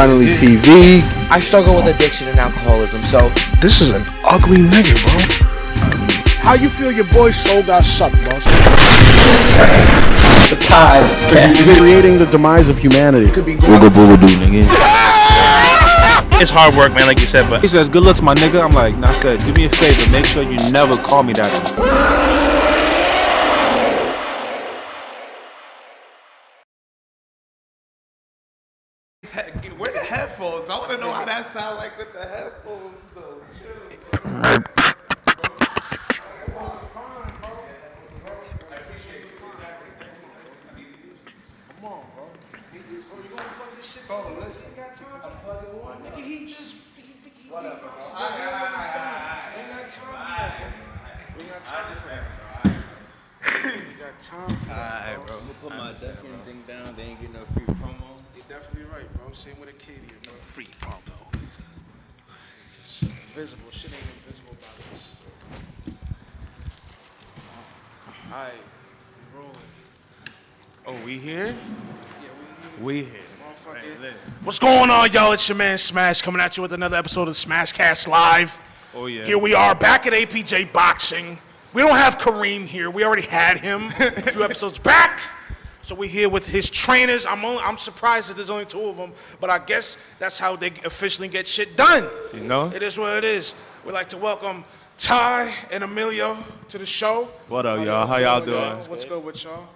finally TV. I struggle with addiction and alcoholism, so This is an ugly nigga, bro. How you feel your boy's soul got sucked, boss? the tide. You're creating the demise of humanity. Booga booga doo, nigga. It's hard work, man, like you said, but He says, good looks, my nigga. I'm like, nah, said, do me a favor. Make sure you never call me that. Where the headphones? I want to know how that sound like with the headphones, though. Come on, bro. You gonna plug this shit? Bro, listen. You got time for plugging one? Nigga, he whatever, bro. We got time for it. We got time for it. We got time for it. Alright, bro. I'm gonna put my second thing down. They ain't getting no free promo. You're definitely right, bro. Same with Acadia. No free promo. It's invisible. Shit ain't invisible by this. Alright, we rolling. Oh, we here? Yeah, We here. Motherfucker. What's going on, y'all? It's your man Smash coming at you with another episode of Smashcast Live. Oh, yeah. Here we are back at APJ Boxing. We don't have Kareem here. We already had him a few episodes back. So we're here with his trainers. I'm surprised that there's only two of them, but I guess that's how they officially get shit done. You know? It is what it is. We'd like to welcome Ty and Emilio to the show. What up, y'all? How y'all doing? What's good with y'all?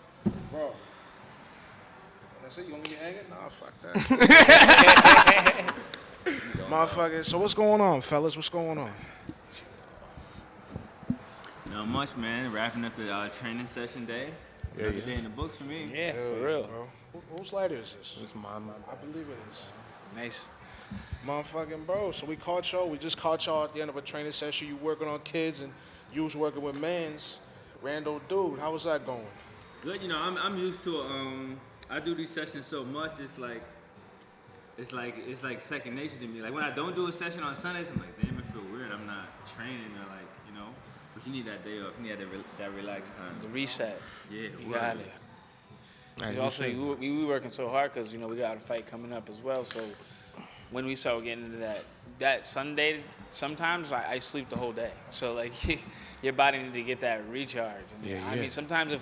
Bro. That's it? You gonna leave me hanging? Nah, fuck that. Motherfucker. So what's going on, fellas? What's going on? Not much, man. Wrapping up the training session day. Another day in the books for me. Yeah, Hell for yeah, real. bro. Whose lighter is this? It's mine. I believe it is. Nice. Motherfucking bro. So we just caught y'all at the end of a training session. You working on kids and you was working with mans. Randall dude, how was that going? Good, you know, I'm used to I do these sessions so much, it's like second nature to me. Like when I don't do a session on Sundays, I'm like, damn, it feel weird. I'm not training or like, you know. But you need that day off. You need that relaxed time. The reset. Yeah, You got it. We working so hard because, you know, we got a fight coming up as well. So when we start getting into that Sunday, sometimes I sleep the whole day. So like your body need to get that recharge. And I mean, sometimes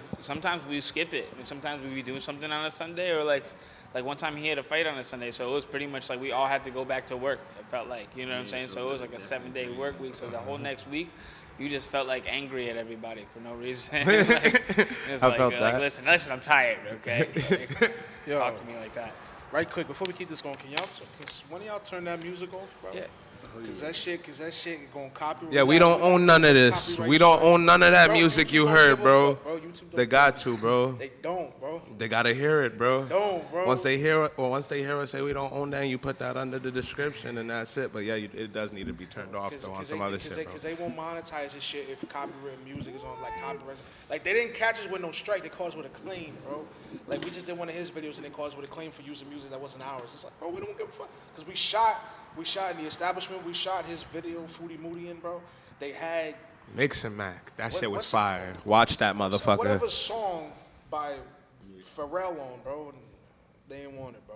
we skip it. And sometimes we be doing something on a Sunday, or like one time he had a fight on a Sunday. So it was pretty much like we all had to go back to work. It felt like, you know what I'm saying? So it was like a 7-day work week. So the whole next week, you just felt like angry at everybody for no reason. It's I felt that. like, listen, I'm tired, okay? Like, Yo, talk to me like that. right quick, before we keep this going, can one of y'all turn that music off, bro? Yeah. Cause that shit going copyright. Yeah, we don't own none of this. Copyright We don't shit. own none of that Bro, music YouTube you don't heard, give a bro. fuck, bro. YouTube don't They got to, bro. They don't, bro. They gotta hear it, bro. Don't, bro. Once they hear us say we don't own that, you put that under the description and that's it. But yeah, it does need to be turned off though on some other shit, bro. Because they won't monetize this shit if copyright music is on, like copyright. Like they didn't catch us with no strike, they caught us with a claim, bro. Like we just did one of his videos and they caught us with a claim for using music that wasn't ours. It's like, bro, we don't give a fuck. Because we shot in the establishment, we shot his video, Foodie Moody in, bro. They had Mix and Mac. That shit was what's- fire. Watch that motherfucker. whatever song by Pharrell on, bro, and they ain't want it, bro.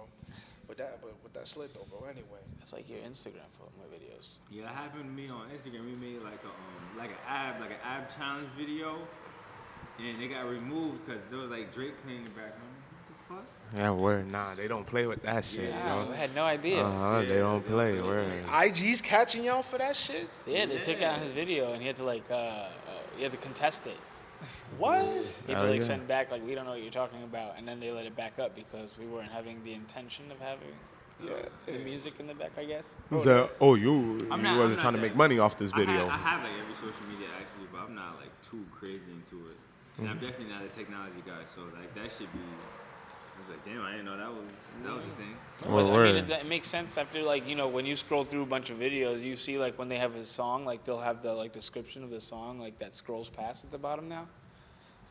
But that slid though, bro. Anyway. It's like your Instagram for my videos. Yeah, that happened to me on Instagram. We made like an ab challenge video, and it got removed because there was like Drake playing in the background. What the fuck? Yeah, word. Nah, they don't play with that shit, Yeah, yo. I had no idea. They don't play. Word. IG's catching y'all for that shit? Yeah, they took out his video and he had to he had to contest it. What? He had to send back like, we don't know what you're talking about, and then they let it back up because we weren't having the intention of having the music in the back, I guess. You wasn't trying to make money off this video. I have like every social media actually, but I'm not like too crazy into it. And I'm definitely not a technology guy, so like that should be. I was like, damn, I didn't know that was a thing. Well, I mean, it makes sense after, like, you know, when you scroll through a bunch of videos, you see, like, when they have his song, like, they'll have the, like, description of the song, like, that scrolls past at the bottom now.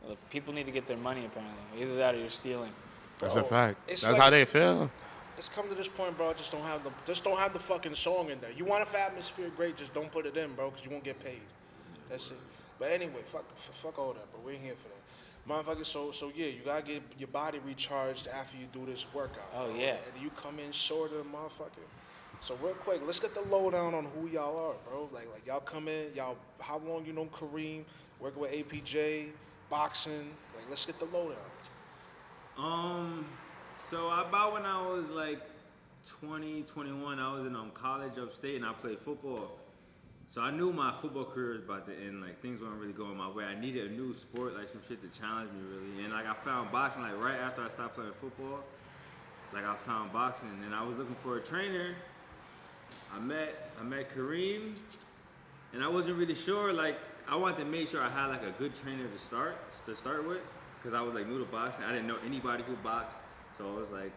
So people need to get their money, apparently. Either that or you're stealing. That's a fact. It's That's like- how they feel. It's come to this point, bro. Just don't have the fucking song in there. You want it for atmosphere, great. Just don't put it in, bro, because you won't get paid. That's it. But anyway, fuck all that, bro. We ain't here for that. Motherfucker, so yeah, you gotta get your body recharged after you do this workout. Oh, bro. yeah. And you come in sore to the motherfucker. So real quick, let's get the lowdown on who y'all are, bro. Like y'all come in, y'all, how long you know Kareem, working with APJ, boxing. Like, let's get the lowdown. So about when I was like 20, 21, I was in college upstate and I played football. So I knew my football career was about to end. Like, things weren't really going my way. I needed a new sport, like some shit to challenge me really. And like I found boxing like right after I stopped playing football. Like I found boxing and I was looking for a trainer. I met Kareem and I wasn't really sure. Like I wanted to make sure I had like a good trainer to start with, because I was like new to boxing. I didn't know anybody who boxed, so I was like,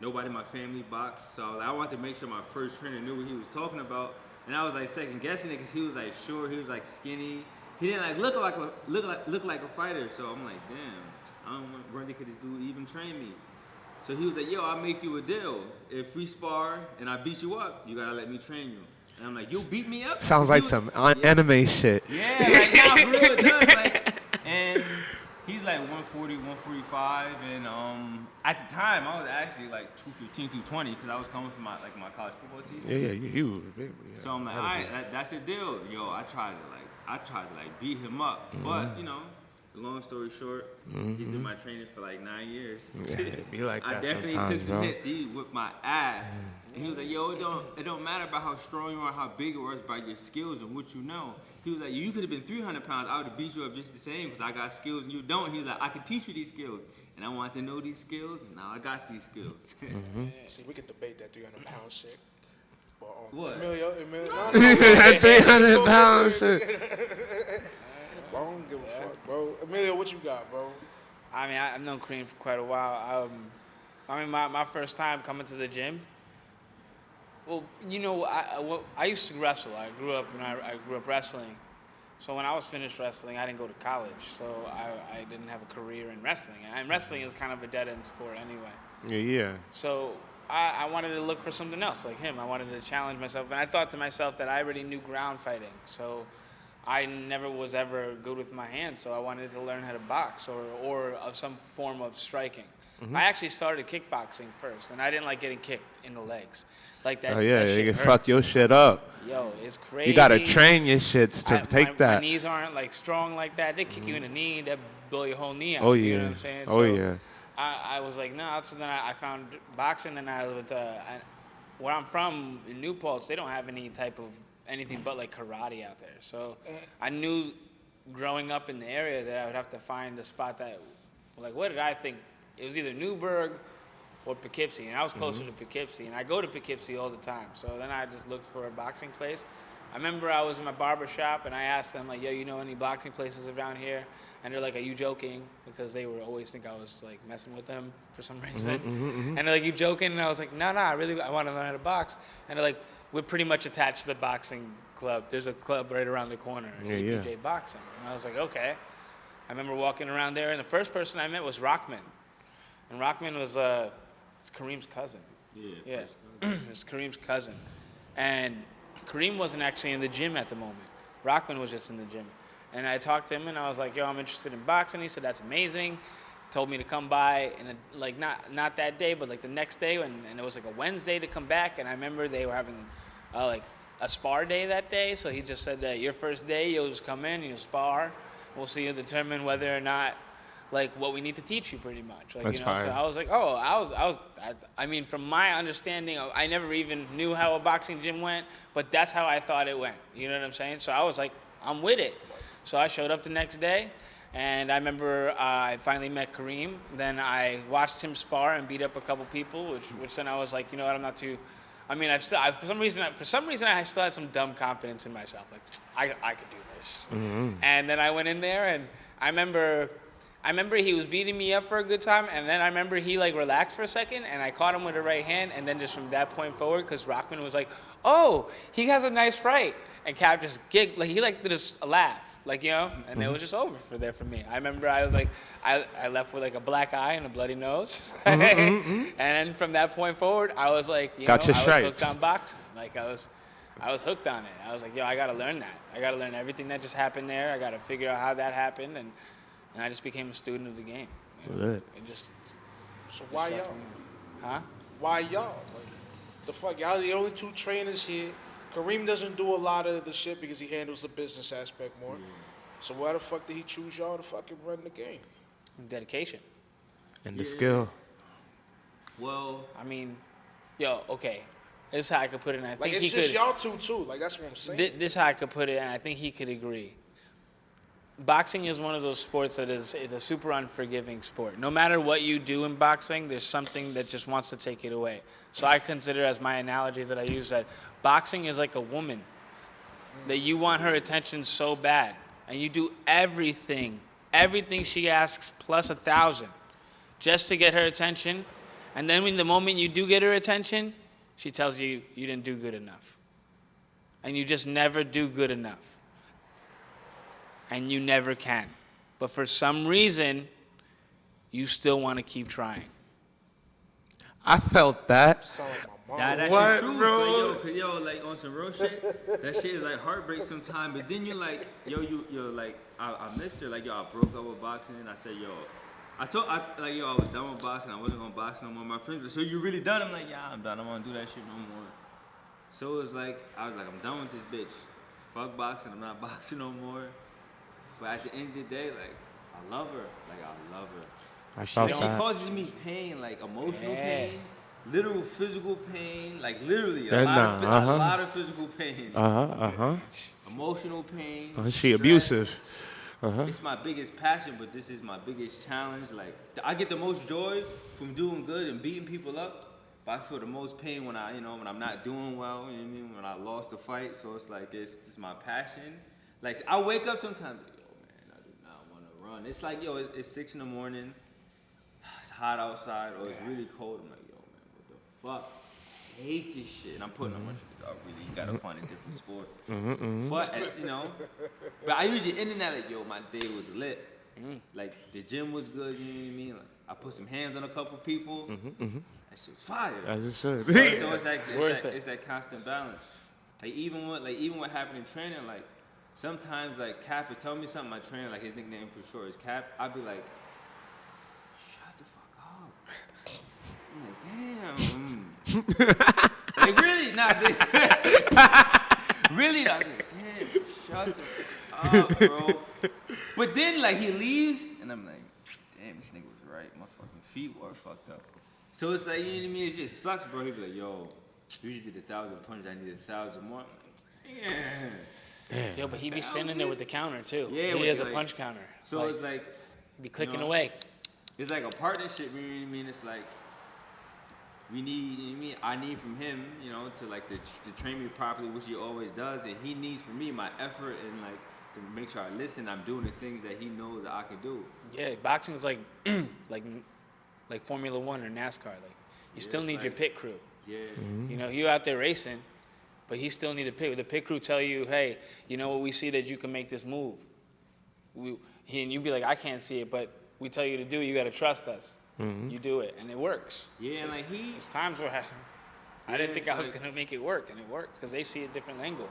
nobody in my family boxed. So I wanted to make sure my first trainer knew what he was talking about. And I was like second guessing it because he was like short, he was like skinny. He didn't like look like a fighter. So I'm like, damn, I don't want really could this dude even train me. So he was like, yo, I'll make you a deal. If we spar and I beat you up, you gotta let me train you. And I'm like, you beat me up? Sounds like some anime shit. Yeah, like nah, for real it does. Like, and he's like 140, 145, and at the time I was actually like 215, 220 because I was coming from my college football season. Yeah, you. Yeah, so I'm like, all right, that's a deal. Yo, I tried to beat him up, but you know, long story short, he's been my trainer for like 9 years. Yeah, it be like that I definitely sometimes, took some bro. hits. He whipped my ass. And he was like, yo, it don't matter about how strong you are, how big you are, it's about your skills and what you know. He was like, you could have been 300 pounds. I would have beat you up just the same because I got skills and you don't. He was like, I can teach you these skills. And I wanted to know these skills, and now I got these skils. Yeah, see, we could debate that 300-pound shit. But, What? Emilio, That 300 pounds shit. I don't give a fuck, bro. Emilio, what you got, bro? I mean, I've known Kareem for quite a while. I mean, my first time coming to the gym. Well, you know, I used to wrestle. I grew up wrestling. So when I was finished wrestling, I didn't go to college. So I didn't have a career in wrestling. And wrestling is kind of a dead-end sport anyway. Yeah. So I wanted to look for something else like him. I wanted to challenge myself. And I thought to myself that I already knew ground fighting. So I never was ever good with my hands. So I wanted to learn how to box or of some form of striking. I actually started kickboxing first, and I didn't like getting kicked in the legs. Like that. Oh yeah, that you shit can hurts. fuck your shit up. Yo, it's crazy. You gotta train your shits to take my that. knees aren't like strong like that. They kick you in the knee, that blow your whole knee out. Oh You know yeah. what I'm saying? Oh So yeah. I was like, no. So then I found boxing, and I went where I'm from in New Paltz, they don't have any type of anything but like karate out there. So I knew growing up in the area that I would have to find a spot that, like, what did I think? It was either Newburgh or Poughkeepsie, and I was closer to Poughkeepsie, and I go to Poughkeepsie all the time. So then I just looked for a boxing place. I remember I was in my barber shop, and I asked them, like, yo, you know any boxing places around here? And they're like, are you joking? Because they would always think I was, like, messing with them for some reason. And they're like, you joking? And I was like, no, I want to learn how to box. And they're like, we're pretty much attached to the boxing club. There's a club right around the corner, APJ Boxing. And I was like, okay. I remember walking around there, and the first person I met was Rockman. And Rockman was it's Kareem's cousin. Yeah. It's Kareem's cousin. And Kareem wasn't actually in the gym at the moment. Rockman was just in the gym. And I talked to him, and I was like, yo, I'm interested in boxing. He said, that's amazing. Told me to come by, and like not that day, but like the next day, and it was like a Wednesday to come back. And I remember they were having like a spar day that day. So he just said that your first day, you'll just come in, you'll spar. We'll see you determine whether or not, like, what we need to teach you, pretty much. Like, That's you know, fine. So I was like, oh, I mean, from my understanding, I never even knew how a boxing gym went, but that's how I thought it went. You know what I'm saying? So I was like, I'm with it. So I showed up the next day, and I remember I finally met Kareem. Then I watched him spar and beat up a couple people, which then I was like, you know what, I'm not too. I mean, for some reason, I still had some dumb confidence in myself. Like, I could do this. And then I went in there, and I remember he was beating me up for a good time, and then I remember he like relaxed for a second, and I caught him with the right hand, and then just from that point forward, because Rockman was like, oh, he has a nice right, and Cap just gigged, like he like did a laugh, like, you know, and it was just over for me. I remember I left with like a black eye and a bloody nose, and then from that point forward, I was like, I was hooked on boxing, like I was hooked on it. I was like, yo, I gotta learn that. I gotta learn everything that just happened there. I gotta figure out how that happened, and and I just became a student of the game. That's it. It just So why y'all? huh? Why y'all? Like, the fuck, y'all the only two trainers here. Kareem doesn't do a lot of the shit because he handles the business aspect more. So why the fuck did he choose y'all to fucking run the game? Dedication. And the skill. Well, I mean, yo, okay. This is how I could put it, and I Like, think it's he just could. y'all two, too. Like, that's what I'm saying. This is how I could put it, and I think he could agree. Boxing is one of those sports that is a super unforgiving sport. No matter what you do in boxing, there's something that just wants to take it away. So I consider, as my analogy that I use, that boxing is like a woman, that you want her attention so bad, and you do everything she asks plus 1,000 just to get her attention, and then when the moment you do get her attention, she tells you you didn't do good enough. And you just never do good enough. And you never can. But for some reason, you still want to keep trying. I felt that. Sound like my mom. that's What, the truth, bro? like, yo, like on some real shit, that shit is like heartbreak sometimes. But then you're like, you're like, I missed her. Like, yo, I broke up with boxing, and I said, yo, I was done with boxing. I wasn't gonna box no more. My friends were, so you really done? I'm like, yeah, I'm done. I don't wanna do that shit no more. So it was like, I was like, I'm done with this bitch. Fuck boxing. I'm not boxing no more. But at the end of the day, like, I love her. Like, I love her. I felt Like, she that. causes me pain, like emotional pain, literal physical pain, like literally Yeah, a lot of physical pain, emotional pain. She stress. abusive. It's my biggest passion, but this is my biggest challenge. Like, I get the most joy from doing good and beating people up, but I feel the most pain when when I'm not doing well. You know what I mean? When I lost the fight, so it's like it's my passion. Like, I wake up sometimes, like, yo, man, I do not want to run. It's like, yo, it's 6 in the morning. It's hot outside, or it's really cold. I'm like, yo, man, what the fuck? I hate this shit. And I'm putting on my shit. Oh, really? You gotta find a different sport. But I usually end in that like, yo, my day was lit. Like, the gym was good. You know what I mean? Like, I put some hands on a couple people. That shit was fire. As it should. So it's like it's that constant balance. Like, even what happened in training, like, sometimes, like, Cap would tell me something, my trainer, like, his nickname for sure is Cap, I'd be like, shut the fuck up. I'm like, damn. Like, really? Nah, really? I'd be like, damn, shut the fuck up, bro. But then, like, he leaves, and I'm like, damn, this nigga was right. My fucking feet were fucked up. So it's like, you know what I mean? It just sucks, bro. He'd be like, yo, you just did 1,000 punches, I need 1,000 more. I'm like, yeah. Damn. Yo, but he be standing there with the counter too. Yeah, he has a like, punch counter. So it's like, he be clicking you know, away. It's like a partnership. You know what I mean? It's like we need. You know what I mean? I need from him, you know, to like to train me properly, which he always does, and he needs from me my effort and like to make sure I listen. I'm doing the things that he knows that I can do. Yeah, boxing is like like Formula One or NASCAR. Like, you still need your pit crew. Yeah. You know, you're out there racing, but he still need a pit. The pit crew tell you, hey, you know what, we see that you can make this move. And you be like, I can't see it, but we tell you to do it, you got to trust us. You do it, and it works. Yeah, and like There's times where I didn't think I was going to make it work, and it worked because they see a different angle.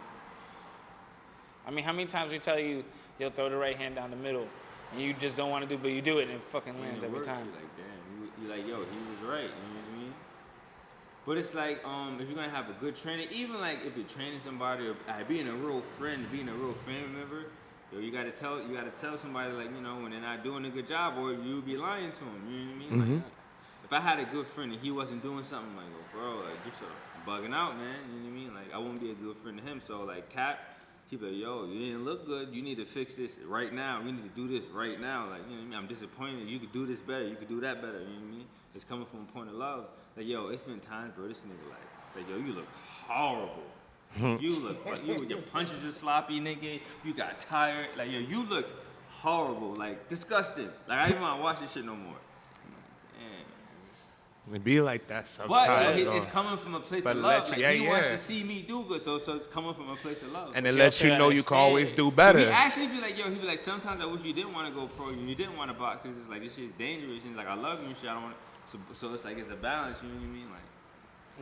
I mean, how many times we tell you, you'll throw the right hand down the middle, and you just don't want to do, but you do it, and it fucking lands every time. You're like, damn, you're like, yo, he was right. You know what I mean? But it's like, if you're gonna have a good trainer, even like if you're training somebody or being a real friend, being a real family member, yo, you gotta tell somebody, like, you know, when they're not doing a good job, or you'll be lying to them. You know what I mean? Like, if I had a good friend and he wasn't doing something, like, oh, bro, like, you're sort of bugging out, man. You know what I mean? Like, I wouldn't be a good friend to him. So like, Cap, he'd be like, yo, you didn't look good. You need to fix this right now. We need to do this right now. Like, you know what I mean? I'm disappointed. You could do this better. You could do that better. You know what I mean? It's coming from a point of love. Like, yo, it's been times, bro, this nigga, like, yo, you look horrible. Your punches are sloppy, nigga. You got tired. Like, yo, you looked horrible. Like, disgusting. Like, I didn't want to watch this shit no more. It be like that sometimes. But yo, it's coming from a place of love. Like, he wants yeah. to see me do good, so it's coming from a place of love. And it lets you know you can always do better. He actually be like, yo, he'd be like, sometimes I wish you didn't want to go pro, you didn't want to box, because it's like, this shit's dangerous, and like, I love you and shit, I don't want to. So it's like, it's a balance, you know what I mean? Like,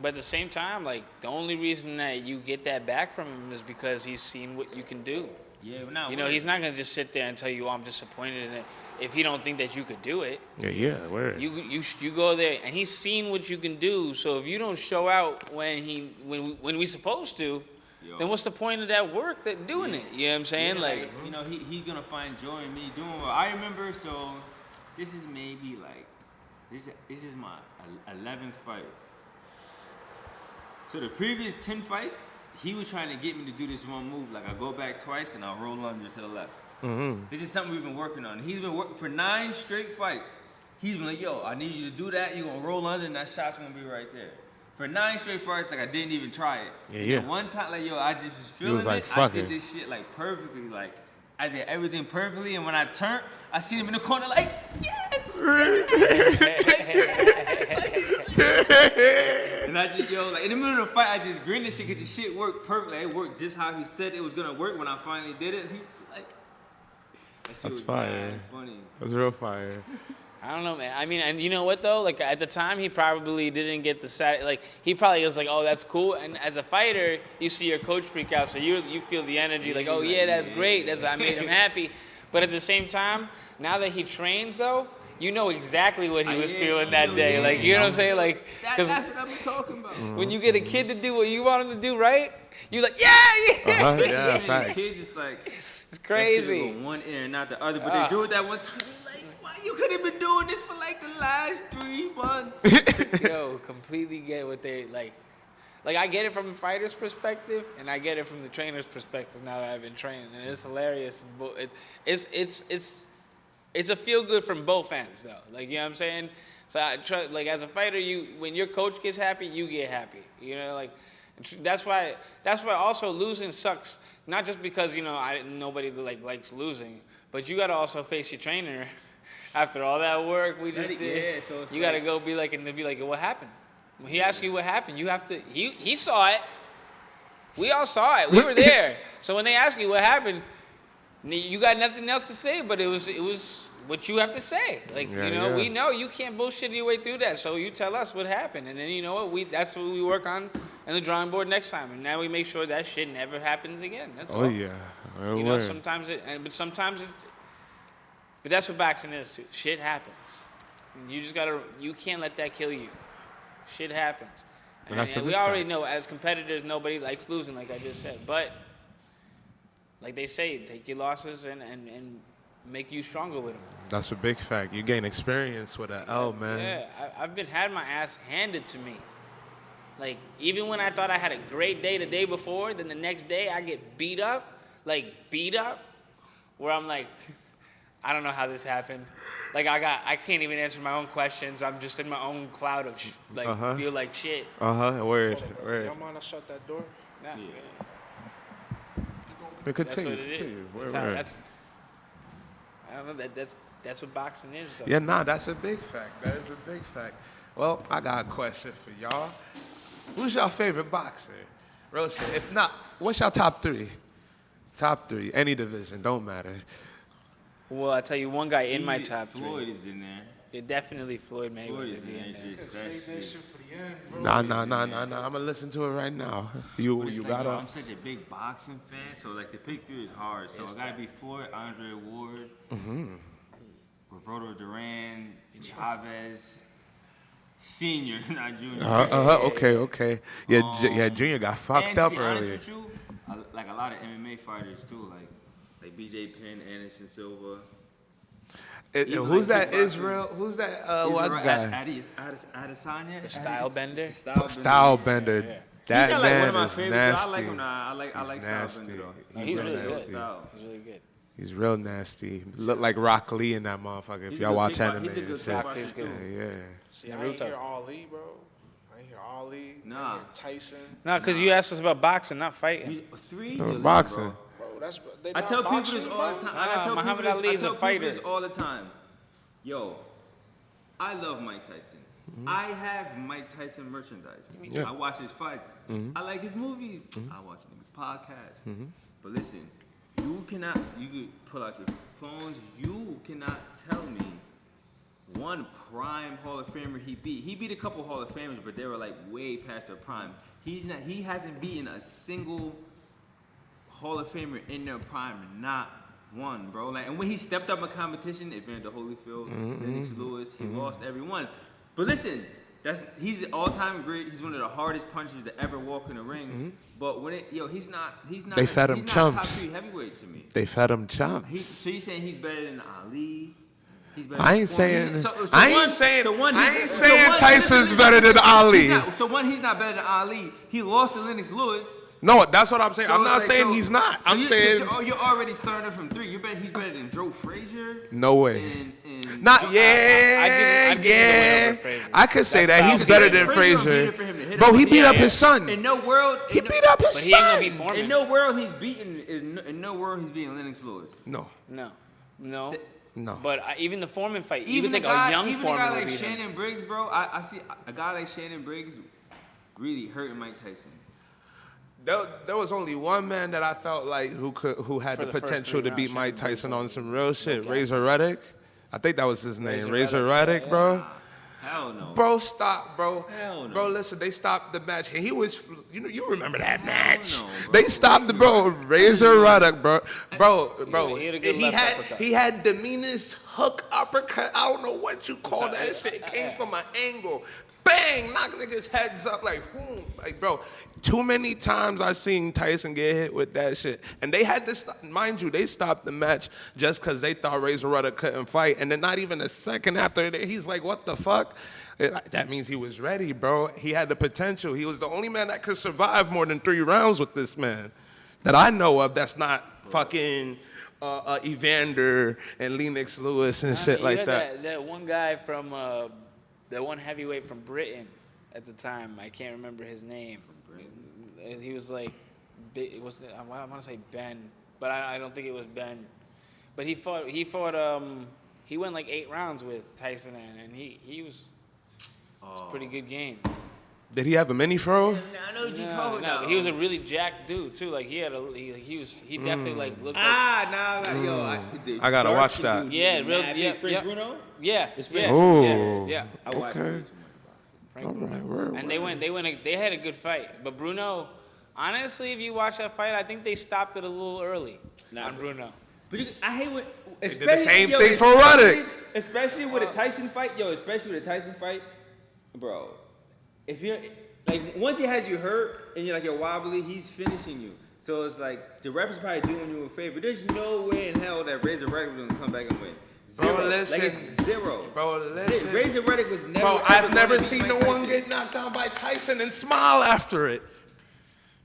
But at the same time, like, the only reason that you get that back from him is because he's seen what you can do. Yeah, now You know, he's not gonna just sit there and tell you, "Oh, I'm disappointed in it." If he don't think that you could do it, Yeah, word. you go there, and he's seen what you can do. So if you don't show out when we supposed to, then what's the point of that work that doing it? You know what I'm saying? Yeah, like, you know, he's gonna find joy in me doing what I remember. So this is maybe like this is my 11th fight. So the previous 10 fights, he was trying to get me to do this one move. Like I go back twice and I'll roll under to the left. This is something we've been working on. He's been working for 9 straight fights. He's been like, yo, I need you to do that. You're gonna roll under and that shot's gonna be right there. For 9 straight fights, like I didn't even try it. Yeah. And one time, like, yo, I just was feeling was like, it. fuck I did it. this shit like perfectly. Like I did everything perfectly. And when I turned, I seen him in the corner like, yes! And I just, yo, like in the middle of the fight, I just grinned and shit because the shit worked perfectly. It worked just how he said it was gonna work. When I finally did it, he's like, that shit That's was fire. mad funny. That's real fire. I don't know, man. I mean, and you know what though? Like at the time, he probably didn't get the like he probably was like, "Oh, that's cool." And as a fighter, you see your coach freak out, so you feel the energy, like, "Oh yeah, that's great. That's I made him happy." But at the same time, now that he trains though, you know exactly what he was feeling that day. Like you know what I'm saying? Like That's what I've been talking about. when you get a kid to do what you want him to do, right? You like, yeah. Yeah, The facts. kids just like It's crazy. Go one ear and not the other, but they do it that one time. Like, why you could have been doing this for like the last 3 months? Yo, completely get what they like. Like I get it from the fighter's perspective, and I get it from the trainer's perspective. Now that I've been training, and it's hilarious. It's a feel good from both ends, though. Like you know what I'm saying. So I try, like as a fighter, when your coach gets happy, you get happy. You know, like that's why also losing sucks. Not just because nobody likes losing, but you got to also face your trainer. After all that work we just did, yeah, so it's you got to go be like, what happened? When he asks you what happened, you have to. He saw it. We all saw it. We were there. So when they ask you what happened, you got nothing else to say. But it was what you have to say. Like we know you can't bullshit your way through that. So you tell us what happened, and then you know what that's what we work on in the drawing board next time. And now we make sure that shit never happens again. That's all. Oh yeah. Real You know, word. sometimes but that's what boxing is too. Shit happens. And you can't let that kill you. Shit happens. And that's a And we big already fact. know as competitors, nobody likes losing, like I just said. But like they say, take your losses and make you stronger with them. That's a big fact. You gain experience with an L, man. Yeah, I've been had my ass handed to me. Like even when I thought I had a great day the day before, then the next day I get beat up, where I'm like, I don't know how this happened. Like I can't even answer my own questions. I'm just in my own cloud of feel like shit. Word. Y'all mind I shut that door? Nah, It That's continue. what it is. Continue. That's Word, how- word. I don't know. That's what boxing is, though. Yeah, nah, that's a big fact. That is a big fact. Well, I got a question for y'all. Who's your favorite boxer? Real shit. If not, what's your top 3? Top 3, any division, don't matter. Well, I tell you, one guy in my Easy, top Floyd 3. is in there. Yeah, definitely Floyd Mayweather. Floyd is in be there. in there. Just Save that that shit shit. for the end, bro. Nah. I'm gonna listen to it right now. But You it's like, gotta. I'm such a big boxing fan, so like the pick 3 is hard. So it gotta be Floyd, Andre Ward, Roberto Duran, Chavez, Senior, not Junior. Okay. Yeah, Junior got fucked And to up be honest earlier. with you, like a lot of MMA fighters too, like BJ Penn, Anderson Silva. Even Who's like that kickboxing. Israel? Who's that what Israel guy? Adesanya. The style bender? Style bender. That He's like man one of my is favorites. nasty. I like him now. I like Style nasty. Bender though. He's really real good. nasty. He's really good. He's real nasty. Look like Rock Lee in that motherfucker. If He's y'all a good watch kickboxer. anime He's a and good shit. Rock Lee's kickboxer good. too. Yeah. See, I Naruto. ain't hear Ali, bro. I ain't hear Ali. I Nah. ain't hear Tyson. No, because you asked us about boxing, not fighting. We- 3 No, years, boxing. bro. Bro, that's they I not tell people boxing, this all the bro? time. I tell Muhammad people this, Ali is I a tell people fighter. this all the time. Yo, I love Mike Tyson. I have Mike Tyson merchandise. Yeah. I watch his fights. I like his movies. I watch his podcasts. But listen, you can pull out your phones. You cannot tell me one prime Hall of Famer he beat. He beat a couple Hall of Famers, but they were like way past their prime. He hasn't beaten a single Hall of Famer in their prime, not one, bro. Like, and when he stepped up in competition, Evander Holyfield, Lennox Lewis, he lost every one. But listen, he's an all-time great. He's one of the hardest punchers to ever walk in the ring. But when he's not. They fed him he's chumps. Not top 3 heavyweight to me. They fed him chumps. So you saying he's better than Ali? He's better I than ain't Foreman? saying. I ain't saying Tyson's better than Ali. He's not better than Ali. He lost to Lennox Lewis. No, that's what I'm saying. So I'm it's not like, saying he's not. I'm saying you're already starting from 3. He's better than Joe Frazier. no way. And Not I'd give him the win over Frazier. I could say that he's solid. better than Frazier. Bro, he beat up his son. In no world, He beat up his But he ain't gonna be son. Foreman. in no world he's beating Lennox Lewis. No. No. No. But even the Foreman fight, you Even could a think guy, a young even a Foreman guy would like beat him. Shannon Briggs, bro. I see a guy like Shannon Briggs really hurting Mike Tyson. There was only one man that I felt like who had For the the first potential 3 to beat rounds, Mike Shannon Tyson Briggs on some real shit. Okay. Razor Reddick. I think that was his name. Razor Reddick, Reddick, bro. Hell no. Bro, stop, bro. Hell no. Bro, listen, they stopped the match. And he was, you remember that match. no, bro. They stopped the bro. Razor Reddick, bro. Bro. He had a good left uppercut. He had the meanest hook uppercut. I don't know what you call that shit. It came from an angle. Bang! Knock niggas' heads up like, boom. Like, bro, too many times I seen Tyson get hit with that shit. And they had to stop, mind you, they stopped the match just because they thought Razor Reddick couldn't fight. And then not even a second after that, he's like, what the fuck? That means he was ready, bro. He had the potential. He was the only man that could survive more than 3 rounds with this man that I know of that's not fucking Evander and Lennox Lewis and shit You like had that. That one guy from that one heavyweight from Britain at the time. I can't remember his name. And he was like, I want to say Ben, but I don't think it was Ben. But he fought. He went like 8 rounds with Tyson, and he was. It's a pretty good game. Did he have a mini fro? I know what you're talking about. But he was a really jacked dude too. Like he definitely like looked. I gotta watch that. Yeah, real. Frank Bruno. Yeah. Ooh. Yeah. I watched Okay. Frank All Bruno. right, And they had a good fight. But Bruno, honestly, if you watch that fight, I think they stopped it a little early on Bruno. But I hate when They did the same thing for Ruddock. Especially with a Tyson fight, bro. If you like, once he has you hurt and you're like you're wobbly, he's finishing you. So it's like the ref is probably doing you a favor. There's no way in hell that Razor Reddick was gonna come back and win. Zero. Bro, listen. Like it's 0. Bro, listen. Razor Reddick was never. Bro, ever I've gonna never beat seen Mike no one Tyson. get knocked down by Tyson and smile after it.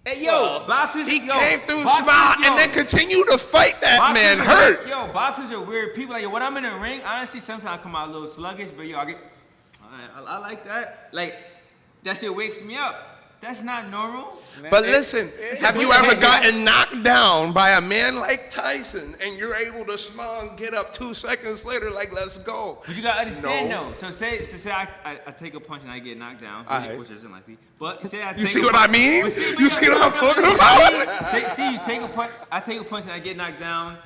Hey, yo, boxers. He came through, smiled, and then continued to fight that boxers man are hurt. weird. Yo, boxers are weird people. Like, when I'm in the ring, honestly, sometimes I come out a little sluggish, but yo, I like that. Like, that shit wakes me up. That's not normal. But listen, have you ever gotten knocked down by a man like Tyson and you're able to smile and get up 2 seconds later like, let's go? But you gotta understand No. though. So say I take a punch and I get knocked down, Alright. which isn't likely. But say I take You see a what punch- I mean? But see, You see what I'm talking about? See, you take a punch. I take a punch and I get knocked down.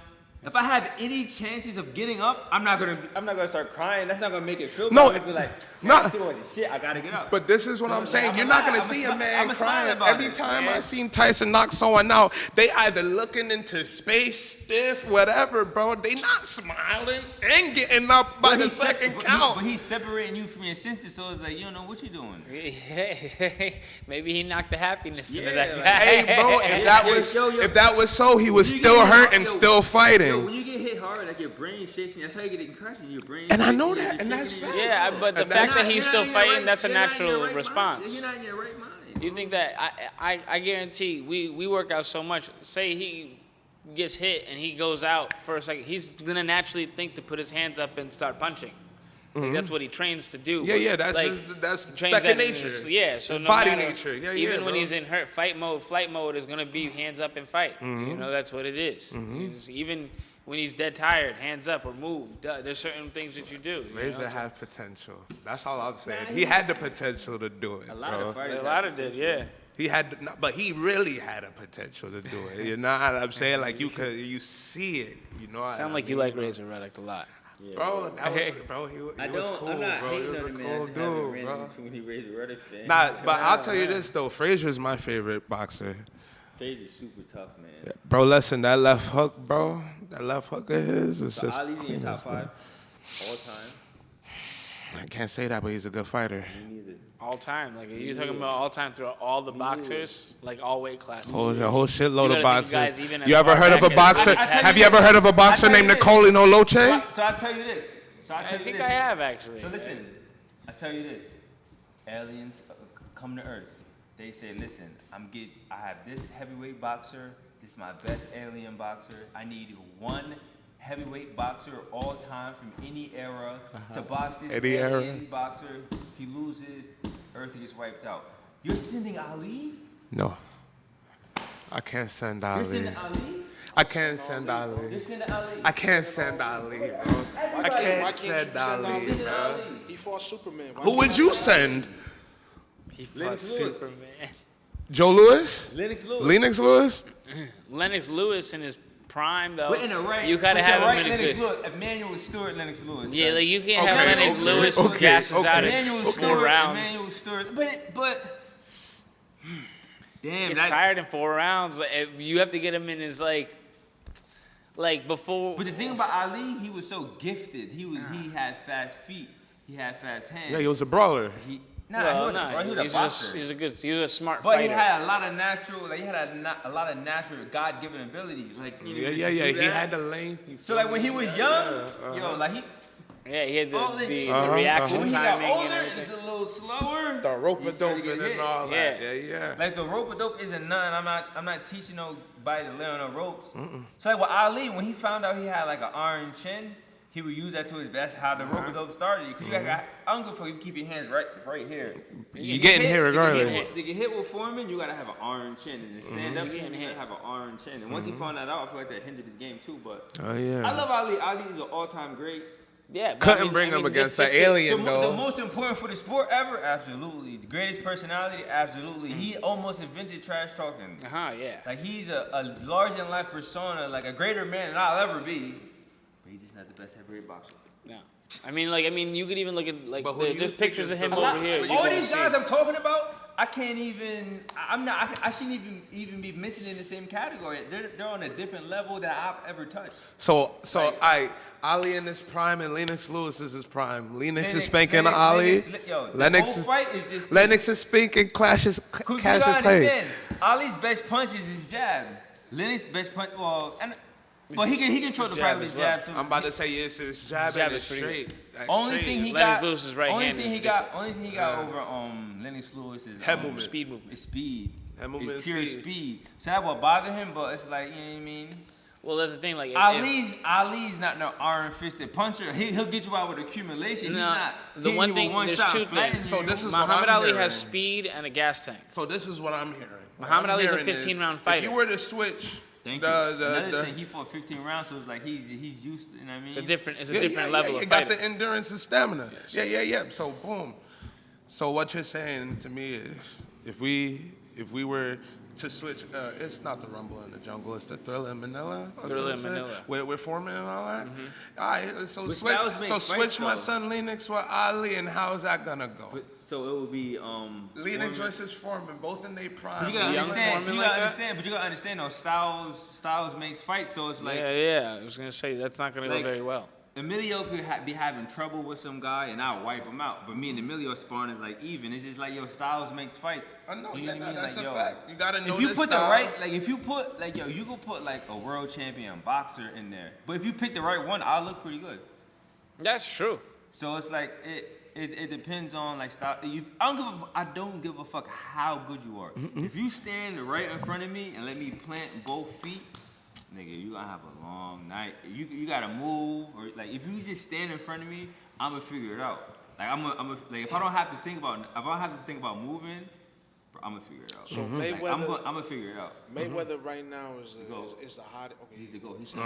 If I have any chances of getting up, I'm not gonna start crying. That's not gonna make it feel No, better. I'll be like, no. shit, I gotta get up. But this is what I'm saying. You're not going to see a man crying. Every time I seen Tyson knock someone out, they either looking into space, stiff, whatever, bro. They not smiling and getting up by the second count. But he's separating you from your senses, so it's like you don't know what you're doing. Maybe he knocked the happiness into Yeah, that like- guy. Hey, bro, if that was so, he was When you still get hurt hit and hard, still fighting. When you get hit hard, like your brain shakes, and that's how you get in concussion. Your brain. And I shakes, know you're that, just and that's shaking facts. your- Yeah, but the And fact that's- that he's You're still not in your fighting, right- that's a you're not in your natural right response. mind. You're not in your right mind. You think that I guarantee we work out so much. Say he gets hit and he goes out for a second, he's gonna naturally think to put his hands up and start punching. Like, that's what he trains to do. Yeah, that's Like, that's trains second that in nature. his- yeah, so His no body matter- nature. Yeah, even when bro. he's in flight mode is gonna be hands up and fight. You know, that's what it is. Even when he's dead tired, hands up or move. There's certain things that you do. You Razor know? had potential. That's all I'm saying. He had the potential to do it, A lot bro. of fighters. A lot of did, yeah. He had, but he really had a potential to do it. You know what I'm saying? Like you see it. You know. Sound like you like Razor Reddick a lot. Bro, that was, bro. He was cool, I'm not bro. He hating was a on the man. cool I just haven't dude, ran bro. into too many Razor Reddick fans. Nah, but I'll tell you this though. Frazier's my favorite boxer. FaZe is super tough, man. Bro, listen, that left hook, bro. That left hook of his is So just Ali's in your clean top as 5 all time. I can't say that, but he's a good fighter. Me neither. All time. Like, are you talking about all time through all the boxers? Like, all weight classes? A whole shitload You of gotta think boxers. guys even as You ever far heard of back a as- boxer? I tell Have you you ever this. heard of a boxer I tell named you this. Nicolino Loche? So I tell you this. I think I have, actually. So listen, I tell you this. Aliens come to Earth. They say, listen, I have this heavyweight boxer. This is my best alien boxer. I need one heavyweight boxer all time from any era to box this Any alien era. boxer. If he loses, Earth gets wiped out. You're sending Ali? No. I can't send You're Ali. sending Ali? I can't send Ali. You're sending Ali? I can't send Ali, bro. I Why can't can't you send send Ali, Ali? bro. He fought Superman. Why Who would can't you send? He fought Lennox Lewis. Superman. Joe Lewis? Lennox Lewis. Lennox Lewis? Lennox Lewis in his prime, though. We're in a right. You gotta with have the him right in a Lennox good. Lewis. Emmanuel Stewart, Lennox Lewis. Yeah, guys. like you can't have Okay, Lennox okay, Lewis who okay, gasses okay. out in Emmanuel 4 Stewart. rounds. Emmanuel Stewart. But damn, It's tired in 4 rounds. Like, you have to get him in his like before. But the thing about Ali, he was so gifted. He had fast feet. He had fast hands. Yeah, he was a brawler. he Well, wasn't, bro. He was a boxer. he was a smart But fighter. he had a lot of natural, like he had a lot of natural God-given ability. Like you know, Yeah. to do He that. had the length. So like when he was young, yo, like he. Yeah, he had the, all the, this the reaction When he got timing and older, everything. it's a little slower. The rope He a started dope to get and hit. all that. Yeah. Yeah. Like the rope a dope isn't nothing. I'm not teaching nobody to lay on the ropes. So like with Ali, when he found out he had like an iron chin, he would use that to his best. How the rope a dope started. Because you got, I don't give a fuck if you keep your hands right here. You getting hit regardless. To get hit with Foreman, you gotta have an iron chin, and to stand up, you gotta have an iron chin. And once he found that out, I feel like that hindered his game too. But Oh yeah. I love Ali. Ali is an all-time great. Yeah, but Couldn't bring him against an alien The though. most important for the sport ever, absolutely. The greatest personality, absolutely. He almost invented trash talking. Yeah. Like he's a larger than life persona, like a greater man than I'll ever be. But he's just not the best heavyweight boxer. No. I mean, you could even look at like But who do you there's think pictures is of the him most- over here. You All can these see. guys I'm talking about, I can't even. I shouldn't even be mentioned in the same category. They're on a different level that I've ever touched. So Ali in his prime and Lennox Lewis is his prime. Lennox is Lennox- spanking Lennox- Ali. yo, the Lennox whole is fight is just. Lennox is spanking Cassius You gotta Clay. understand, Ali's best punch is his jab. Lennox's best punch, he can control the fight with his jab too. I'm about to say yes, his jab and is his pretty straight. That's Only straight. thing he Lennox got, Lewis's right only hand thing is he got, ridiculous. only thing he got over Lennox Lewis is Head movement. Speed movement. It's speed. Head movement It's and pure speed. speed. So that will bother him, but it's like you know what I mean. Well, that's the thing. Like Ali's not no iron-fisted puncher. He'll get you out with accumulation. No, He's not. the hitting one you thing- with one there's shot, two flattening things. So you. this is what Muhammad I'm Ali hearing. has speed and a gas tank. So this is what I'm hearing. What Muhammad I'm Ali's a hearing is, 15-round If fighter. you were to switch Thank you. Another thing, he fought 15 rounds, so it's like he's used to, you know what I mean? It's a different level you of got fighting. the endurance and stamina. Yes. Yeah. So boom. So what you're saying to me is, if we were to switch, it's not the Rumble in the Jungle, it's the Thriller in Manila. or Thriller in some shit, Manila. We're forming and all that. All right, so Which switch. styles make So fights, switch my though? son Lennox with Ali, and how's that gonna go? So it would be Lennox versus Foreman, both in their prime. You gotta Young understand. Foreman You like gotta that? understand. But you gotta understand though. Styles makes fights. So it's like Yeah. I was gonna say that's not gonna Like- go very well. Emilio could be having trouble with some guy and I'll wipe him out. But me and Emilio sparring is like even. It's just like Styles makes fights. I know, You yeah, what I mean? that's Like, a fact. You gotta know If you this put style. the right, like if you put like you could put like a world champion boxer in there. But if you pick the right one, I'll look pretty good. That's true. So it's like it depends on like style. I don't give a fuck how good you are. If you stand right in front of me and let me plant both feet, nigga, you gonna have a long night. You gotta move or like if you just stand in front of me, I'ma figure it out. Like like if I don't have to think about moving, bro, I'ma figure it out. So Like, Mayweather, I'ma figure it out. Mayweather right now is Go. the hottest. Okay, He's the goat. He should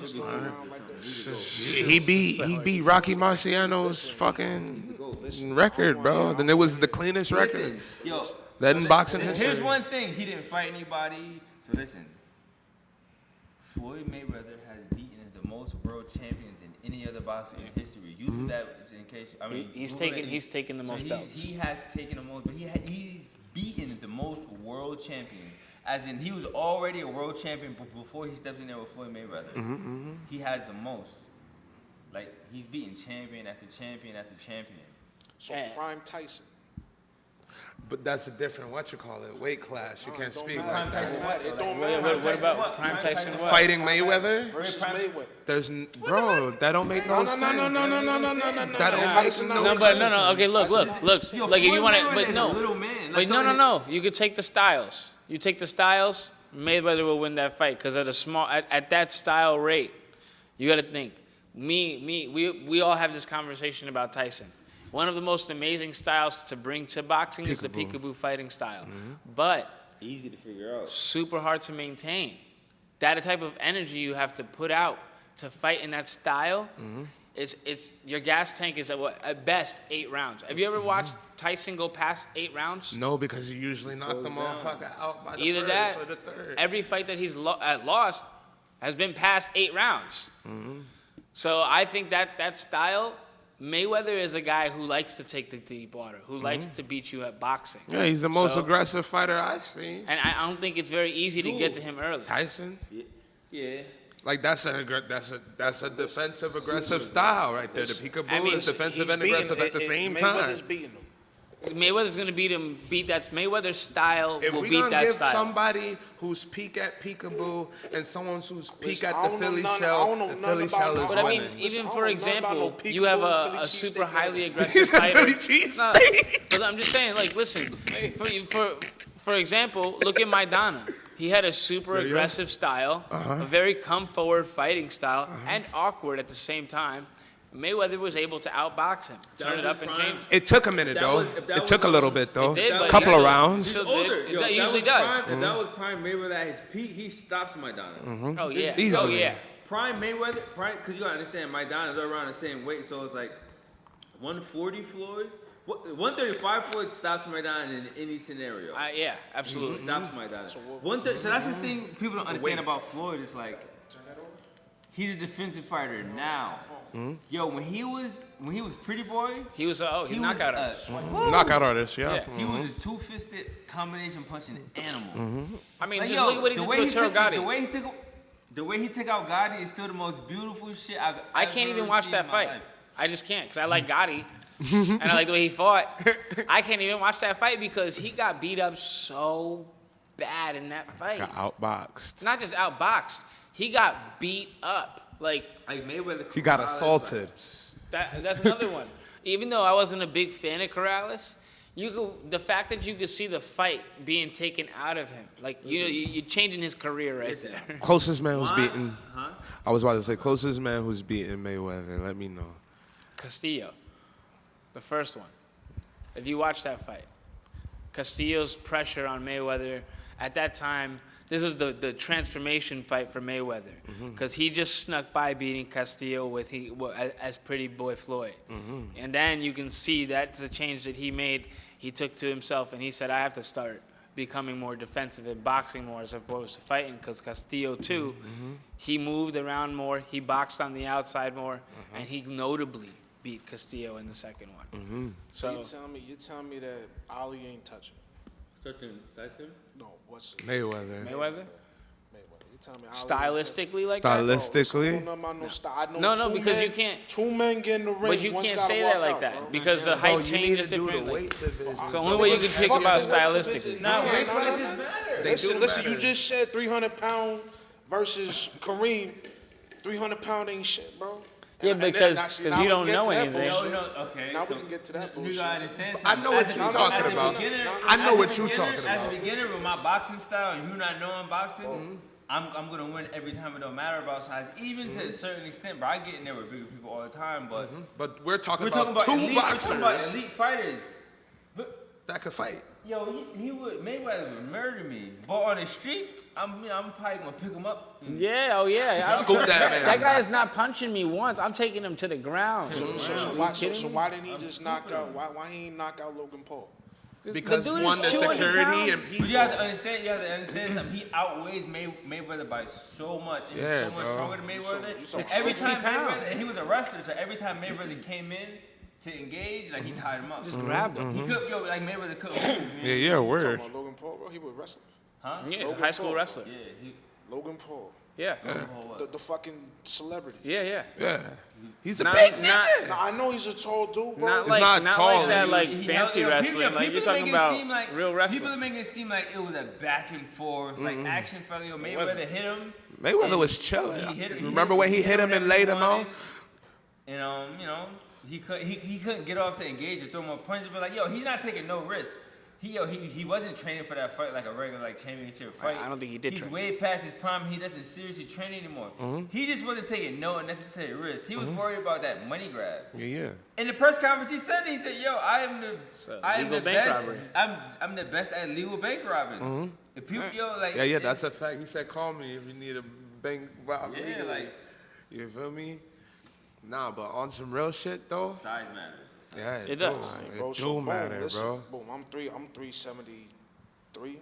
he's be going goat. around like this. He beat Rocky Marciano's fucking record, bro. Then it was the cleanest record. Listen, yo. That in boxing history. Here's one thing: he didn't fight anybody. So listen, Floyd Mayweather has beaten the most world champions in any other boxer in history. Use that in case. I mean, He's Google taken- it. he's taken the most belts. He has taken the most, but he's beaten the most world champions. As in, he was already a world champion before he stepped in there with Floyd Mayweather. He has the most. Like, he's beating champion after champion after champion. So prime Tyson. But that's a different weight class. You can't speak like Prime Tyson that. what? It don't Wait, matter. what about Prime Tyson what? Fighting Mayweather? Versus Mayweather. Bro, that don't make no sense. No. That don't make no No, sense. but no. Okay, look. Like if you Floyd want to, Mayweather but is no. a little man. But no. You could take the styles. You take the styles. Mayweather will win that fight because at that style rate, you got to think. We all have this conversation about Tyson. One of the most amazing styles to bring to boxing is the peekaboo fighting style, but Easy to figure out. super hard to maintain. That type of energy you have to put out to fight in that style. It's your gas tank is at best 8 rounds. Have you ever watched Tyson go past 8 rounds? No, because you usually knock the motherfucker out by the Either first that, or the third. every fight that he's lost has been past 8 rounds. So I think that style, Mayweather is a guy who likes to take the deep water, who likes to beat you at boxing. Yeah, he's the most So- aggressive fighter I've seen. And I don't think it's very easy to get to him early. Tyson? Yeah. Like that's a defensive aggressive style right there. The peekaboo I mean, is defensive He's and aggressive at the same time. Mayweather's beating him. Mayweather's going to beat that. Mayweather's style If will we beat gonna that give style. somebody who's peak at peekaboo and someone who's peak Listen, at I the don't know Philly none- I shell, don't know the none Philly about shell no- is But I mean, winning. even I for don't know example, about no you have peekaboo, Philly a super cheesesteak. highly He aggressive said fighter. Philly cheesesteak. But I'm just saying, like, listen, for example, look at Maidana. He had a super aggressive style, a very come forward fighting style, and awkward at the same time. Mayweather was able to outbox him, turn it up and change. It took a minute though. It took a little bit though. It did, A but couple he of still- rounds. still He's did. older. Yo, That if usually was does. Prime, if that was Prime Mayweather at his peak, he stops Maidana. Oh yeah. Easily. Oh yeah. Prime Mayweather, because you gotta understand, Maidana is around the same weight, so it's like 140 Floyd, 135 Floyd stops Maidana in any scenario. Yeah. Absolutely. Stops Maidana. So that's the thing people don't understand about Floyd. It's like he's a defensive fighter now. Yo, when he was Pretty Boy, He was he knockout artist. Knockout artist, yeah. Yeah. He was a two-fisted combination punching animal. I mean, Like, just yo, look at what he the did way to he took- Gotti. the way he took out Gotti is still the most beautiful shit I've I ever can't even watch seen that in my fight. life. I just can't because I like Gotti and I like the way he fought. I can't even watch that fight because he got beat up so bad in that fight. Got outboxed. Not just outboxed, he got beat up. Like Mayweather. He got Corrales, assaulted. that's another one. Even though I wasn't a big fan of Corrales, the fact that you could see the fight being taken out of him, like you're changing his career right there. Closest man who's Why? beaten. Huh? I was about to say closest man who's beaten Mayweather. Let me know. Castillo, the first one. If you watch that fight, Castillo's pressure on Mayweather at that time. This is the transformation fight for Mayweather because he just snuck by beating Castillo as Pretty Boy Floyd, and then you can see that's the change that he made. He took to himself and he said, "I have to start becoming more defensive and boxing more as opposed to fighting." Because Castillo too, he moved around more, he boxed on the outside more, and he notably beat Castillo in the second one. So You're telling me that Ali ain't touching him? Tyson? No, what's it? Mayweather. Mayweather, You telling me Ali ain't touching him? stylistically like that. Stylistically. No, because you can't. Two men get in the ring. But you one's can't gotta say walk that like out, that bro. because the Bro, height you need changes to do the differently. weight division. So the only way you can think about stylistically. Listen, you just said 300-pound versus Kareem. 300-pound ain't shit, bro. Yeah, And then- because now you we don't can get know to that anything. bullshit. Okay. Now we so can get to that You bullshit. gotta understand I something. know what As a- you're as a talking about. beginner- I know as a what you're beginner- talking about. As a beginner with my boxing style, and you not knowing boxing, I'm gonna win every time. It don't matter about size, even to a certain extent. But I get in there with bigger people all the time. But But we're talking we're talking about about two elite, we're talking about boxers elite fighters. But that could fight. yo, Mayweather would murder me. But on the street, I'm probably gonna pick him up. Yeah, oh yeah. I don't Scoop care. that man. That guy is not punching me once. I'm taking him to the ground. So why didn't he just knock out? Why he ain't knock out Logan Paul? Because The dude one, is the 200 security pounds. and But people. you have to understand something. He outweighs Mayweather by so much. And Yeah, he's so much bro. stronger than Mayweather. You so And every 60 time pounds. Mayweather, and he was a wrestler, so every time Mayweather came in to engage, like he tied him up. Just grabbed him. He could, like Mayweather couldn't move. Yeah, Man. word. Talking about Logan Paul, bro, he was wrestling. Huh? Yeah, he's a Logan high school Paul. wrestler. Yeah, he. Logan Paul. Yeah. The fucking celebrity. Yeah. Yeah. He's a Not- big not- nigga. Now, I know he's a tall dude, bro. Not like not not tall, like that, he- like He- fancy yo, wrestling. Like you're talking making it about seem like, real wrestling. People are making it seem like it was a back and forth, like action fella. Yo, Mayweather hit him. Mayweather was chilling. He hit- he Remember hit- when he hit him and laid him out? And he couldn't get off to engage or throw more punches. But like, yo, he's not taking no risks. He wasn't training for that fight like a regular like championship fight. I don't think he did He's train. way past his prime. He doesn't seriously train anymore. He just wasn't taking no unnecessary risks. He was worried about that money grab. Yeah. In the press conference, he said, "Yo, I am legal the bank best. robbery. I'm the best at legal bank robbing. If people, Yeah, that's a fact. He said, call me if you need a bank robbery. Yeah, like You feel me? Nah, but on some real shit, though, size matters. yeah, It does. It Bro, do so boom, matter, listen, bro. Boom, I'm 373.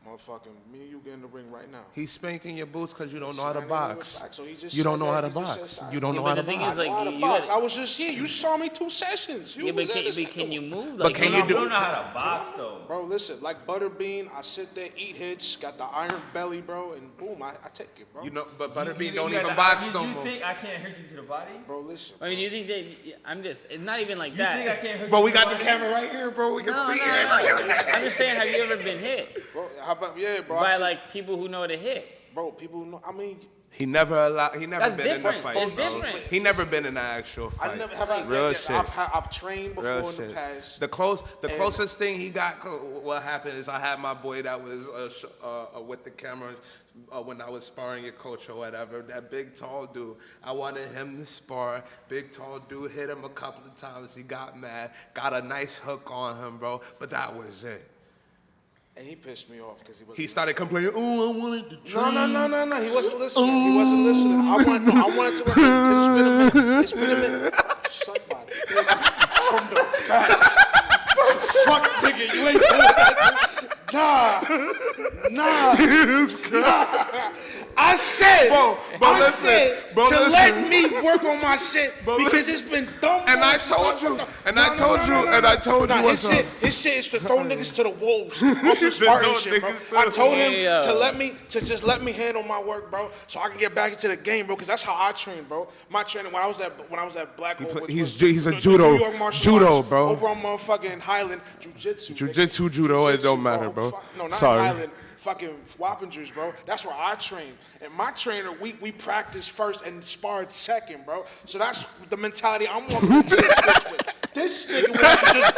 Motherfucking, me and you get in the ring right now. He's spanking your boots because you don't know how to I ain't even box. back, so he just You don't said know how that, to he just box. said You don't Yeah, know but how the to thing box. is, like, I know how to you box. gotta- I was just here. You saw me 2 sessions. You Yeah, was but at this can you nigga. move? But can you You don't know how to box though. Bro, listen, like Butterbean, I sit there, eat hits, got the iron belly, bro, and boom, I take it, bro. You know, but Butterbean You don't got even the- box no You more. think I can't hurt you to the body? Bro, listen. I mean, you think that it's not even like You think I that. can't hurt you? Bro, we to the got the body? camera right here, bro. We can No, see no, it. no. I'm just saying, have you ever been hit Bro, how about, yeah, bro. I by take- like people who know to hit? Bro, people know, I mean, He never That's been in a different. fight. It's bro. different. He never been in an actual I fight. never have Real shit. I've trained before Real in shit. the past. The closest thing he got, what happened is I had my boy that was with the camera when I was sparring your coach or whatever. That big tall dude, I wanted him to spar. Big tall dude hit him a couple of times. He got mad, got a nice hook on him, bro. But that was it. And he pissed me off because he was. He started complaining. Oh, I wanted to train. No. He wasn't listening. He wasn't listening. I wanted to listen because it's been a minute. Somebody from the back. Fuck, nigga, you ain't doing that. Nah. I said, to let me work on my shit because it's been dumb. And I told you, and I told you what's up. His shit is to throw niggas to the wolves on some Spartan shit, bro. I told him to just let me handle my work, bro, so I can get back into the game, bro, because that's how I train, bro. My training when I was at Black Hole, He's a judo, bro. over on motherfucking Highland Jiu-Jitsu. Jiu-jitsu, judo, it don't matter, bro. No, not Sorry. Highland. Fucking Wappingers, bro. That's where I train. And my trainer, we practice first and sparred second, bro. So that's the mentality I'm walking into this bitch with. This nigga wants to just,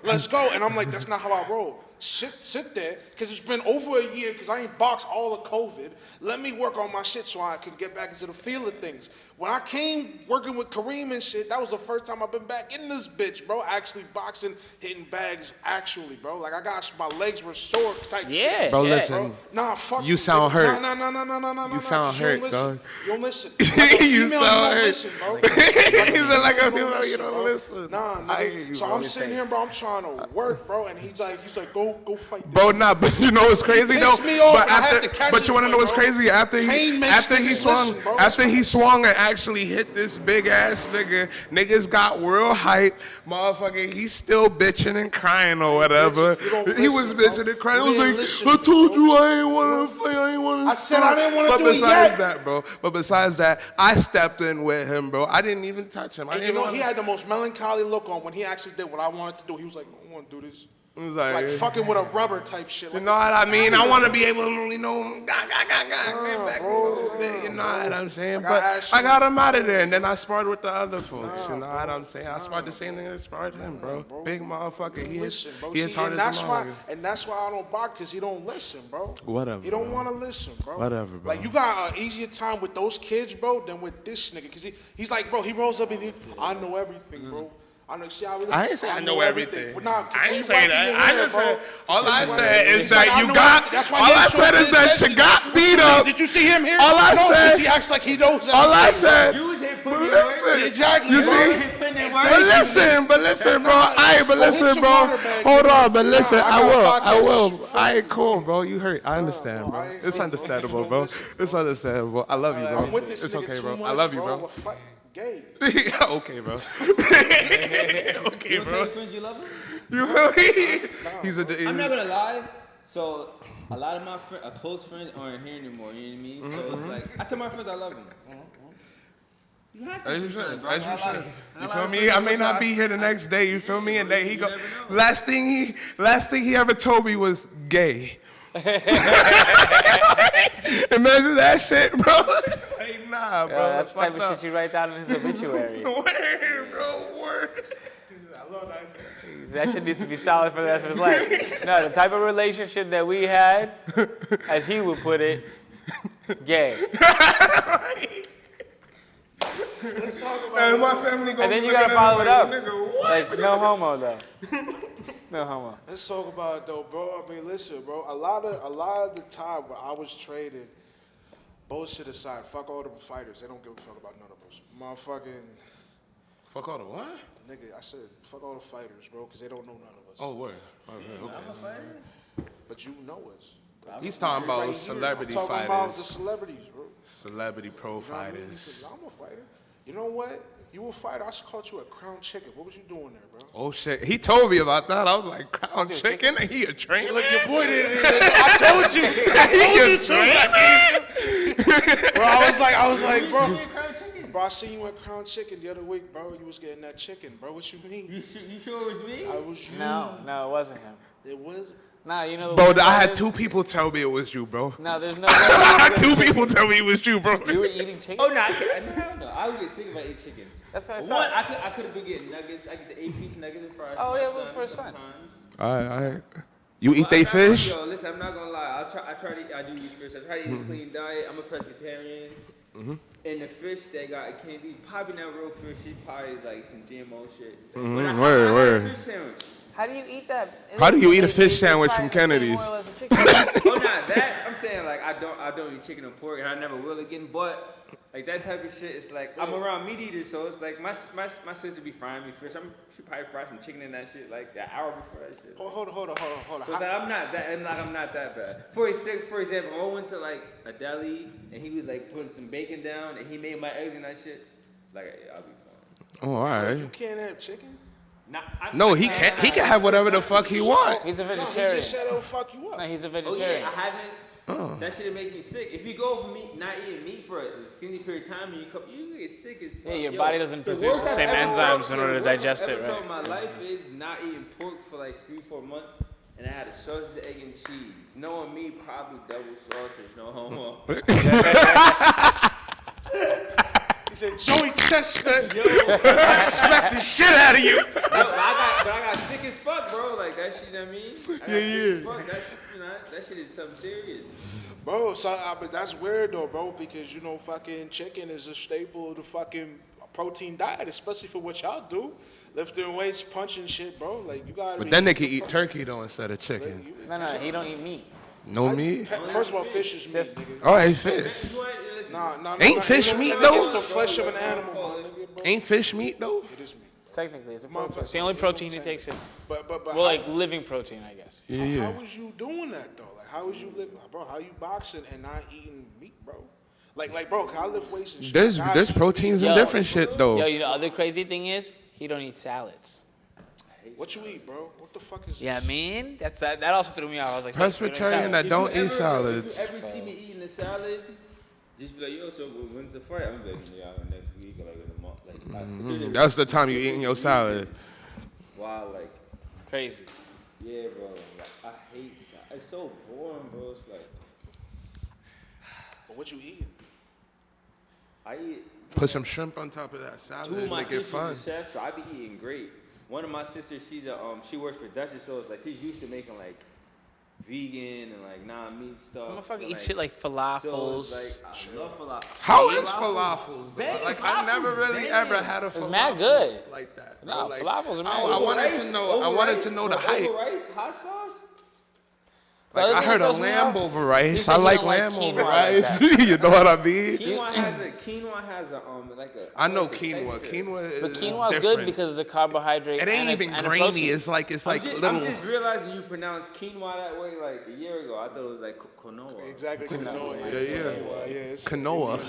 let's go. And I'm like, that's not how I roll. Sit there, because it's been over a year, because I ain't boxed all of COVID. Let me work on my shit so I can get back into the feel of things. When I came working with Kareem and shit, that was the first time I've been back in this bitch, bro. Actually boxing, hitting bags, actually, bro. Like, my legs were sore type shit. Bro, Yeah. listen. Nah, fuck You sound hurt. No. You sound hurt, dog. You don't listen. Like a You female, sound hurt. listen, bro. He said like a female, you don't bro. listen. Nah, I hear nigga. you, So bro. I'm sitting here, bro. I'm trying to work, bro. And he's like, go fight. This Bro, nah, but you know what's crazy though? pissed me off But and I had to catch but you wanna him, know what's bro. crazy? After Pain makes he niggas swung, listen, bro. after he swung and actually hit this big ass nigga, niggas got real hype. Motherfucker, he's still bitching and crying or whatever. You don't He was listen, bitching bro. and crying. You He was didn't like, listen, I told bro. you I ain't wanna fight, I ain't wanna I said I didn't wanna But do it besides yet. that, bro. But besides that, I stepped in with him, bro. I didn't even touch him. I And didn't you know, wanna- he had the most melancholy look on when he actually did what I wanted to do. He was like, I don't want to do this. It was Like fucking with a rubber type shit. You Like, know what I mean? I want to be able to, get back a little bit. You know what I'm saying? Like, I But asked I you- got him out of there, and then I sparred with the other folks. You know what I'm saying? I sparred the same thing I sparred him, bro. Big motherfucker. He is bro. he is See, hard and as that's a why, motherfucker. and that's why I don't box, because he don't listen, bro. Whatever, He don't bro. want to listen, bro. Whatever, bro. Like, you got an easier time with those kids, bro, than with this nigga. Because he's like, bro, he rolls up and he, I know everything, bro. I know, see how we look? I ain't say I know everything. But nah, I continue ain't say wiping that. your I hair, just bro. said all I Continue said wiping- is He's like, that I you know got. everything. That's why All he I ain't said showing is that his you got attention. beat up. Did you see him here? All I No, 'cause said- he acts like he knows everything. All I said. You was here But putting in work. listen, Exactly, you bro. see. But listen, bro. Aight, but Go hit listen, some bro. water, man. Hold on, but listen, Nah, I I got will. a podcast. Aight, cool, bro. You hurt. I understand, bro, bro. I ain't It's hurt, understandable, bro. bro. Listen, It's understandable. I love you, I'm with bro. this It's nigga okay, 2 bro. months, I love you, We're bro. fucking gay. Okay, bro. You Okay, don't tell bro. your friends you love them? You feel me? He's a. I'm not gonna lie. So a lot of my close friends aren't here anymore. You know what I mean? So it's like I tell my friends I love them. You have to. As you should. As you I should. like- You feel me? I may not be here the next day. You feel me? And then he go. Last thing he ever told me was gay. Imagine that shit, bro. Like, nah, bro. That's the type of shit you write down in his obituary. Word, bro. Word. That shit needs to be solid for the rest of his life. No, the type of relationship that we had, as he would put it, gay. Let's talk about And my family gonna And then be you looking gotta at follow him it up. like, nigga, what? Like, no homo, though. No homo. Let's talk about it though, bro. I mean, listen, bro. A lot of the time when I was trading, bullshit aside, fuck all them fighters. They don't give a fuck about none of us. Motherfucking Fuck all the what? nigga, I said fuck all the fighters, bro, because they don't know none of us. Oh, word. Okay. But you know us. He's talking Right about here. celebrity I'm talking about the fighters. celebrities, bro. Celebrity pro You know what I mean? He fighters. said, I'm a fighter. You know what? You a fighter. I should call you a crown chicken. What was you doing there, bro? Oh shit. He told me about that. I was like, crown chicken? And he a trainer? Look, your boy didn't. I told you. I told you too. Bro, I was like, bro. Bro, I seen you at Crown Chicken the other week, bro. You was getting that chicken, bro. What you mean? You sure it was me? I was you. No, it wasn't him. It was. No, you know. Bro, what I had is? 2 people tell me it was you, bro. No, there's no. I had 2 people tell me it was you, bro. You were eating chicken. Oh no, hell no. I would get sick if I ate chicken. That's what I One, thought. I could have been getting nuggets. I get the APJ nuggets and fries. Oh, for my yeah, well, for a son. sometimes. All right. You eat But they I'm not- fish? Yo, listen, I'm not gonna lie. I try to. I do eat fish. I try to eat a clean diet. I'm a pescatarian. And the fish they got candy, probably not real fish. It probably is like some GMO shit. But I Word. had a fish sandwich. How do you eat that? How do you eat a fish They sandwich fry from it in the same Kennedy's? oil as the chicken. Oh, not that. I'm saying like I don't eat chicken or pork, and I never will again. But like that type of shit, it's like I'm around meat eaters, so it's like my sister be frying me fish. She probably fry some chicken in that shit like an hour before that shit. Oh, hold on. So it's like I'm not that bad. For example, I went to like a deli and he was like putting some bacon down and he made my eggs and that shit. Like yeah, I'll be fine. Oh, all right. You can't have chicken. No, he can't. He can have whatever the fuck he want. He's a No, you vegetarian. just said it'll fuck you up. No, he's a Oh vegetarian. yeah, I haven't. That shit make me sick. If you go from not eating meat for a skinny period of time and you get sick as fuck. Yeah, your Yo, body doesn't the produce worst the same I've ever enzymes felt- in order to the worst digest I've it, ever right? felt in my life is not eating pork for like 3-4 months, and I had a sausage, egg, and cheese. Knowing me, probably double sausage, no homo. He said, Joey Chestnut, I smacked the shit out of you. Yo, but I got sick as fuck, bro. Like that shit, you know what I mean? I got sick as fuck. That's, that shit is something serious. Bro, so but that's weird though, bro, because you know fucking chicken is a staple of the fucking protein diet, especially for what y'all do. Lifting weights, punching shit, bro. Like you gotta But be- then they can eat turkey though instead of chicken. No, he don't eat meat. No meat? First of all, fish is meat, nigga. Oh, ain't fish. Nah, Ain't fish meat, though? It's the flesh of an animal, my nigga, bro. Ain't fish meat though? It is meat. Technically, it's a Motherfucker. protein. It's the only protein he takes in. But Well, like living protein, I guess. how was you doing that though? Like how was you living, bro? How you boxing and not eating meat, bro? Like, bro, can I lift weights and shit? There's proteins and Yo. different shit though. Yo, you know, other crazy thing is he don't eat salads. What you eat, bro? What the fuck is Yeah, this? man, that also threw me off. I was like, Presbyterian that don't eat salads. If you ever see me eating a salad, just be like, yo, so when's the fight? I'm gonna be like, yeah, next week or like in a month. Like, That's the time you eating your salad. wow, like, crazy. yeah, bro. Like, I hate salad. It's so boring, bro. It's like, But what you eating? I eat. Put some shrimp on top of that Two of salad, my make it sisters fun. are chefs, so I be eating great. One of my sisters, she works for Dutchess, so it's like she's used to making like vegan and like non-meat stuff. Some motherfucker and, eats shit like falafels. So it's like, I love falafels. How is falafels? though? Banging Like I never falafels, really banging. ever had a falafel mad good. like that. No, Like, falafels are mad I good. wanted to know. I wanted to know the hype. Over rice, hot sauce. Like other I thing heard that of throws me lamb off, over you rice. said I you like don't like lamb over quinoa like rice. that. You know what I mean? Quinoa has a like a. I know like a quinoa. texture. Quinoa is But quinoa is different. good because it's a carbohydrate. It ain't and even and a grainy. protein. It's like I'm little. just realizing you pronounced quinoa that way like a year ago. I thought it was like quinoa. Exactly. Quinoa. Yeah. It's Quinoa.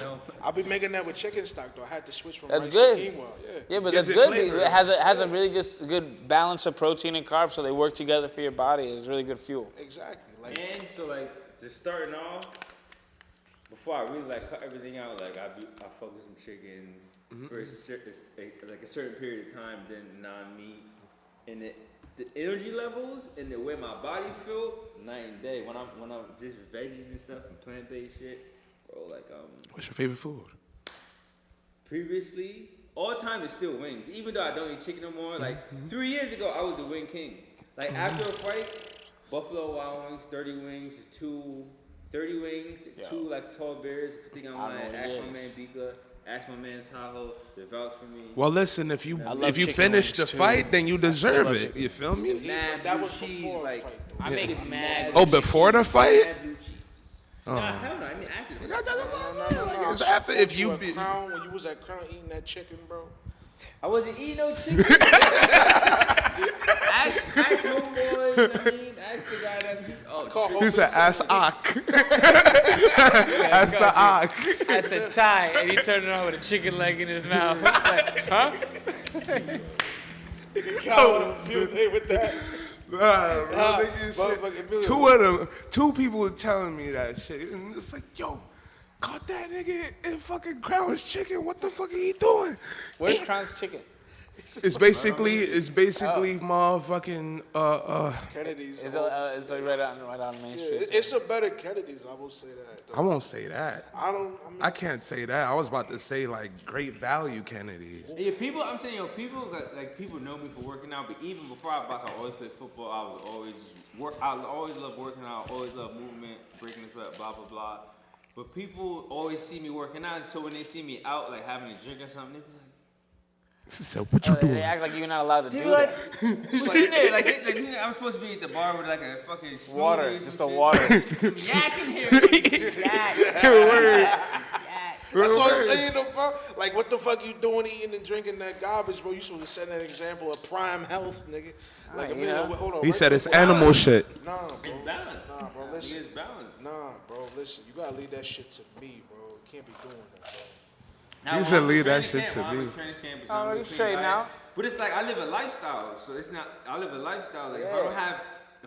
I'll be making that with chicken stock though. I had to switch from That's rice good. to quinoa. Yeah, but Gives that's it good. flavor. It has a really good balance of protein and carbs, so they work together for your body. It's really good fuel. Exactly. Like, And so like just starting off, before I really like cut everything out, like I focus on chicken for a certain period of time, then non-meat, and the energy levels and the way my body feel, night and day. When I'm just veggies and stuff and plant-based shit, bro. Like What's your favorite food? Previously, all time is still wings. Even though I don't eat chicken no more. Like 3 years ago, I was the wing king. Like after a fight, Buffalo Wild Wings, 30 wings, 30 wings, 2 like tall bears. I think I'm lying. Ask my man Bika, ask my man Tahoe, they vouch for me. Well, listen, if you chicken finish the wings, too. fight, then you deserve it. You feel me? Mad that blue was cheese, before like the fight, I make mad. Oh, before the fight? mad blue cheese. Nah, hell no. I mean after the fight. No. It's after if you at be. Crown, when you was at Crown eating that chicken, bro. I wasn't eating no chicken. Ask homeboy, you know what I mean? Ask the guy that He said, "Ask Ak." Ask the Ak. I said Ty, and he turned it on with a chicken leg in his mouth. Like, huh? God, what a field day with that. Nah, bro, motherfucking Emilio. two of them, 2 people were telling me that shit. And it's like, yo, caught that nigga in fucking Crown's chicken. What the fuck are he doing? Where's Crown's chicken? It's basically motherfucking Kennedy's. It's right on Main Street. It's a better Kennedy's, I will say that. Though. I won't say that. I I can't say that. I was about to say like great value Kennedy's. Yeah, people. I'm saying, people like people know me for working out, but even before I boxed, I always played football. I was always I always loved working out. Always loved movement, breaking the sweat, blah blah blah. But people always see me working out, so when they see me out, like having a drink or something, they be like. So what you doing? They act like you're not allowed to They do be like, that. who's in there? Like, I'm supposed to be at the bar with like a fucking smoothie Water, or some just a shit. water. Some yak in here. Yak. That's what I'm saying, though, bro. Like, what the fuck you doing eating and drinking that garbage, bro? You supposed to set an example of prime health, nigga. Like, you Emilio, know. hold on. He right said it's before- animal shit. Nah, bro. It's balanced. Nah, bro, listen. It's balanced. Nah, bro, listen. You gotta leave that shit to me, bro. You can't be doing that, bro. Now, You when should I'm leave in that training shit camp, to when I'm me. in training camp, it's Oh, not you really straight clean now? diet. But it's like I live a lifestyle, so it's not. I live a lifestyle. Like if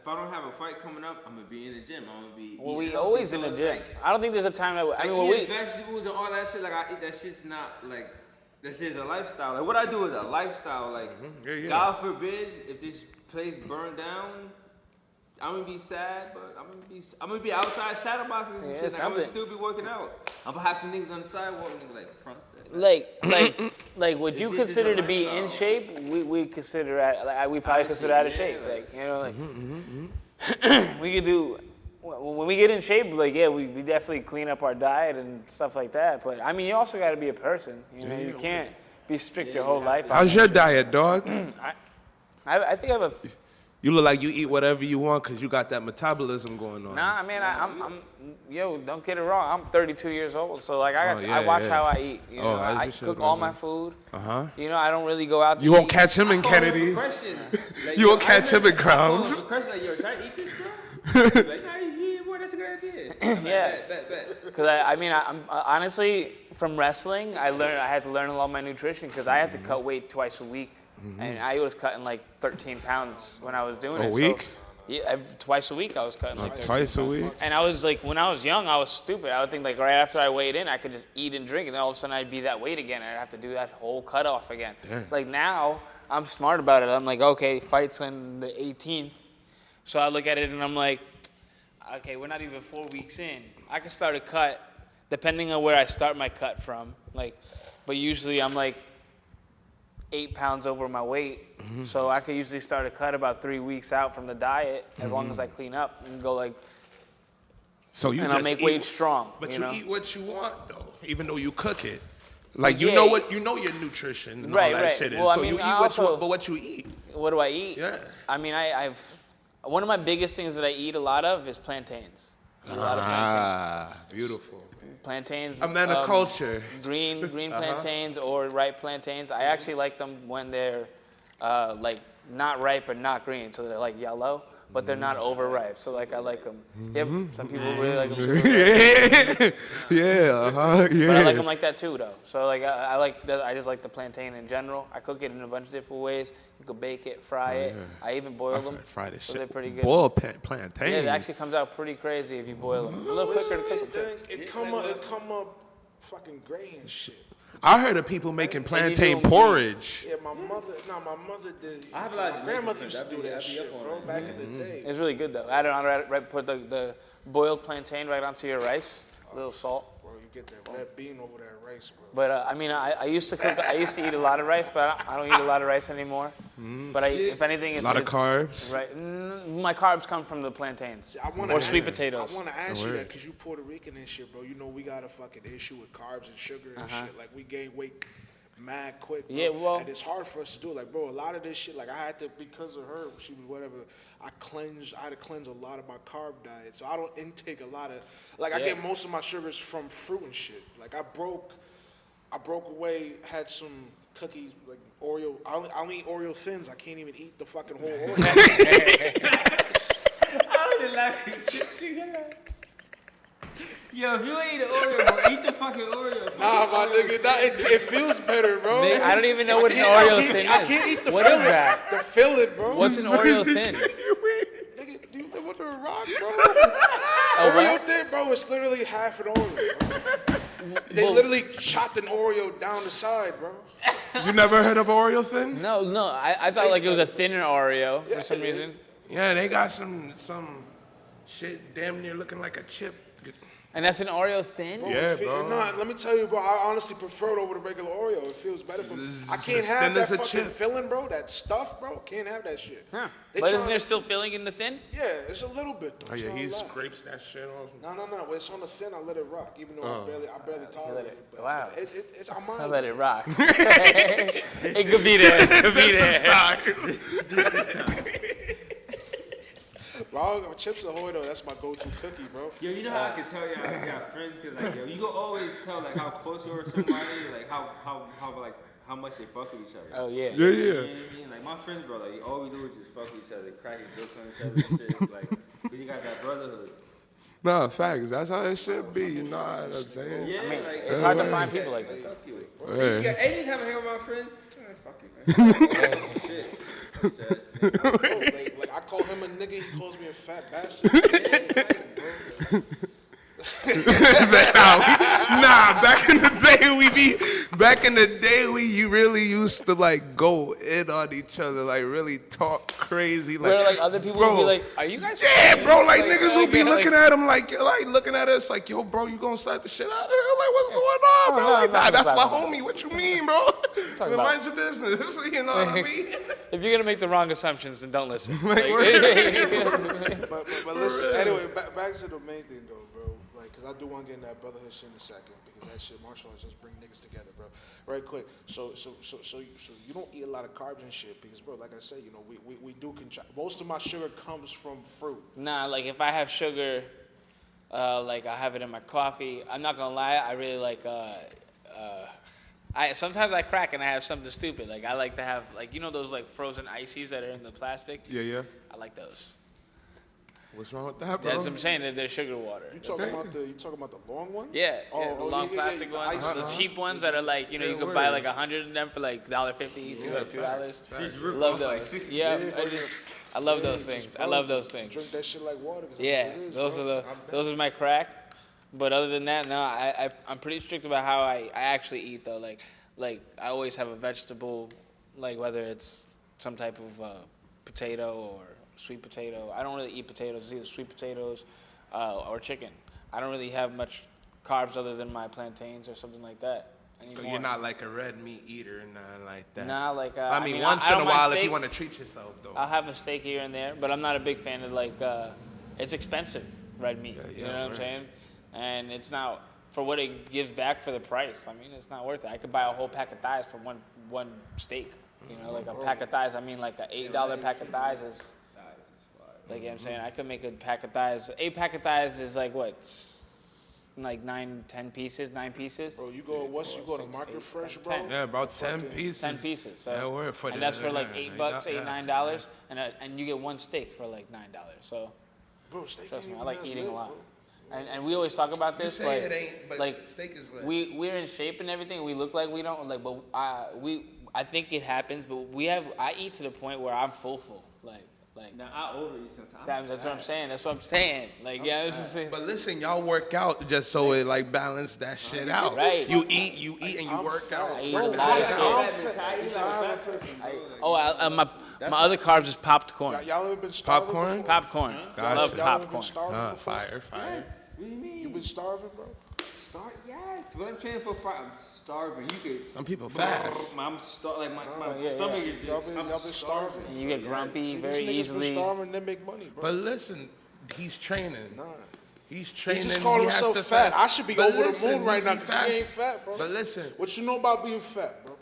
I don't have a fight coming up, I'm gonna be in the gym. I'm gonna be. Well, we eating always healthy, in the so it's gym. like- I don't think there's a time that I mean, when eating we vegetables and all that shit, like I eat that shit's not like that shit's a lifestyle. Like what I do is a lifestyle. Like God forbid if this place burned down, I'm gonna be sad, but I'm gonna be outside shadow boxing and some Yeah, shit. Like I'm gonna something. still be working out. I'm gonna have some niggas on the sidewalk and like front step. like what you It's just consider a to be in lifestyle. shape, we consider we probably consider out of shape. Yeah, Like, you know, like we could do when we get in shape. Like, yeah, we definitely clean up our diet and stuff like that. But I mean, you also got to be a person. You know, you can't be strict your whole life. How's your diet, dog? I think I have a. You look like you eat whatever you want because you got that metabolism going on. Nah, I mean, I'm yo, don't get it wrong. I'm 32 years old, so like Oh, yeah, I watch yeah. how I eat. You know, as I you should, cook all man. my food. Uh-huh. You know, I don't really go out. To You won't eat. catch him in Kennedy's. You won't catch him in Crowns. Question like, yo, should I eat this, bro? Like, yeah, boy, that's a good idea. Yeah. Bet. Because I'm honestly from wrestling, I had to learn a lot of my nutrition because I had to cut weight twice a week, and I was cutting like 13 pounds when I was doing it. A week? So, yeah, twice a week I was cutting like 13 Twice a pounds. week? And I was like, when I was young, I was stupid. I would think like right after I weighed in, I could just eat and drink, and then all of a sudden I'd be that weight again, and I'd have to do that whole cutoff again. Damn. Like now, I'm smart about it. I'm like, okay, fight's on the 18th, so I look at it and I'm like, okay, we're not even 4 weeks in. I can start a cut depending on where I start my cut from. Like, but usually I'm like 8 pounds over my weight. So I could usually start a cut about 3 weeks out from the diet as long as I clean up and go like, So you and just I'll make eat, weight strong. But you know? eat what you want though, even though you cook it. Like you Yeah. know what you know your nutrition and Right, all that right. shit is. Well, I so mean, you eat I what you also- want, but what you eat. What do I eat? Yeah. I mean, I've one of my biggest things that I eat a lot of is plantains. I eat a lot of plantains. Beautiful. Plantains. A man of culture. Green plantains or ripe plantains. I actually like them when they're like not ripe but not green, so they're like yellow, but they're not overripe. So like I like them. Yep. Some people really like them super ripe. Yeah, yeah. But I like them like that too, though. So like I just like the plantain in general. I cook it in a bunch of different ways. You You could bake it, fry it. I even boil them. Fried this so shit. they're pretty good. Boiled plantain. Yeah, it actually comes out pretty crazy if you boil them. A little quicker to cook them. It come up fucking gray and shit. I heard of people making plantain do- porridge. Yeah, my mother did. I have a lot of My grandmother Jamaican used to do friends. that I'd be shit, up on bro, it. back in the day. It's really good though. Add it on, right, put the boiled plantain right onto your rice. A little salt. Bro, you get that red bean over that rice, bro. But I mean, I used to cook. I used to eat a lot of rice, but I don't eat a lot of rice anymore. But if anything, it's A lot of it's- carbs. Right. My carbs come from the plantains or sweet potatoes. I want to ask you that because you Puerto Rican and shit, bro. You know we got a fucking issue with carbs and sugar and shit. Like we gain weight mad quick, bro. Yeah, well- and it's hard for us to do it. Like, bro, a lot of this shit, like I had to, because of her, she was whatever, I had to cleanse a lot of my carb diet. So I don't intake a lot of, like I get most of my sugars from fruit and shit. Like I broke away, had some cookies, like Oreo. I only eat Oreo Thins. I can't even eat the fucking whole Oreo. I don't laugh consistently. Yo, if you ain't eat an Oreo, bro, eat the fucking Oreo. Nah, my nigga, it feels better, bro. I don't even know what an Oreo thin I is. can't eat the What filling. is that? The filling, bro. What's an Oreo thin? Nigga, do you live under a rock, bro? Oh, Oreo what? thin, bro, it's literally half an Oreo, bro. They literally chopped an Oreo down the side, bro. You never heard of Oreo Thin? No, I thought like it was a thinner Oreo for some reason. Yeah, they got some shit damn near looking like a chip. And that's an Oreo thin? Yeah, bro. Nah, let me tell you, bro, I honestly prefer it over the regular Oreo. It feels better for me. I It's can't as have thin that as a fucking chip. filling, bro. That stuff, bro. Can't have that shit. Huh. They But isn't tryna- there still filling in the thin? Yeah, it's a little bit, though. Oh yeah, It's not he a lot. scrapes that shit off. No. When it's on the thin, I let it rock, even though I barely tolerate it. But Wow. it's I'm I mind. let it rock. It could be there. It could be there. Bro, Chips Ahoy though, that's my go-to cookie, bro. Yo, you know how I can tell y'all got friends? Because, like, yo, you can always tell, like, how close you are to somebody, like, how much they fuck with each other. Oh, yeah. You know what I mean? Like, my friends, bro, like, all we do is just fuck with each other, cracking jokes on each other and shit. It's like, 'cause you got that brotherhood. No, facts. That's how it should be. You know what I'm saying? Yeah, I mean, like, it's hard to find people like that. fuck you. Yeah. Yeah, anytime I hang with my friends, fuck you, man. Shit. Bro, like I call him a nigga, he calls me a fat bastard. Nah, back in the day we really used to like go in on each other, like really talk crazy. Like, Where like other people bro, would be like, "Are you guys?" yeah, friends?" bro, like niggas would be like- looking at him like looking at us like, yo, bro, you gonna slap the shit out of her? Like, what's going on, bro? no, Like, I'm nah, not that's gonna my slap him. homie. What you mean, bro? about- Mind your business. You know what I mean? If you're gonna make the wrong assumptions, then don't listen. but listen, anyway, back to the main thing though, bro. Like, cause I do want to get in that brotherhood shit in a second because that shit, martial arts just bring niggas together, bro. Right quick. So you don't eat a lot of carbs and shit because, bro, like I said, you know, we do most of my sugar comes from fruit. Nah, like if I have sugar, like I have it in my coffee. I'm not gonna lie, I really like. Sometimes I crack and I have something stupid. Like I like to have like those like frozen ices that are in the plastic. Yeah. I like those. What's wrong with that, bro? That's what I'm saying. They're sugar water. You talking about the long one? Yeah, the long plastic the ones, ice- the cheap ones that are like you could buy like 100 of them for like $1.50, $2. Love those. Yeah, I love those things. I love those Drink things. that shit like water. 'Cause Yeah, that's what it is, those bro. are those are my crack. But other than that, no, I'm pretty strict about how I actually eat though. Like I always have a vegetable, like whether it's some type of potato or sweet potato. I don't really eat potatoes. It's either sweet potatoes or chicken. I don't really have much carbs other than my plantains or something like that anymore. So you're not like a red meat eater and nothing like that? Nah, like I mean, I once in don't a mind while if steak. you want to treat yourself, though. I'll have a steak here and there, but I'm not a big fan of like it's expensive red meat. Yeah, you know what I'm right. saying? And it's not for what it gives back for the price. I mean, it's not worth it. I could buy a whole pack of thighs for one steak. You know, like a pack of thighs. I mean, like an $8 pack of thighs is. Like you know what I'm saying, I could make a pack of thighs. 8 pack of thighs is like what, like 9 pieces. Bro, you go to Market Fresh, bro. 10. Yeah, about 10 pieces. 10 pieces. So, Yeah, word for and the- that's for like yeah, $8, yeah, $9, and you get one steak for like $9. So Bro, steak trust me, ain't I like even eating that a lot. good, And we always talk about this, say like, it ain't, but like steak is lit. we're in shape and everything. We look like we don't like, but I think it happens, but I eat to the point where I'm full. Like Now I overeat sometimes. that's what I'm saying. That's what I'm saying. Like, yeah, this is But listen, y'all work out just so it like balance that shit out. Right. You eat, and you work out. I eat Work a that lot shit of out. my other carbs is popcorn. Y'all ever been starving? Popcorn? before? Popcorn. Gotcha. Love Y'all ever been popcorn. starving before? Fire. What do you mean? You been starving, bro? Yes. When I'm training for a fight, I'm starving. You get Some people fast. I'm like my yeah, stomach yeah. is just. Y'all been starving. And you get grumpy See, very these niggas been easily. starving, they make money, bro. But listen, he's training. Nah. He's He training. just called he has himself to fat. fast. I should be But over listen, the moon right he now be because he ain't fat, bro. But listen, What you know about being fat, bro?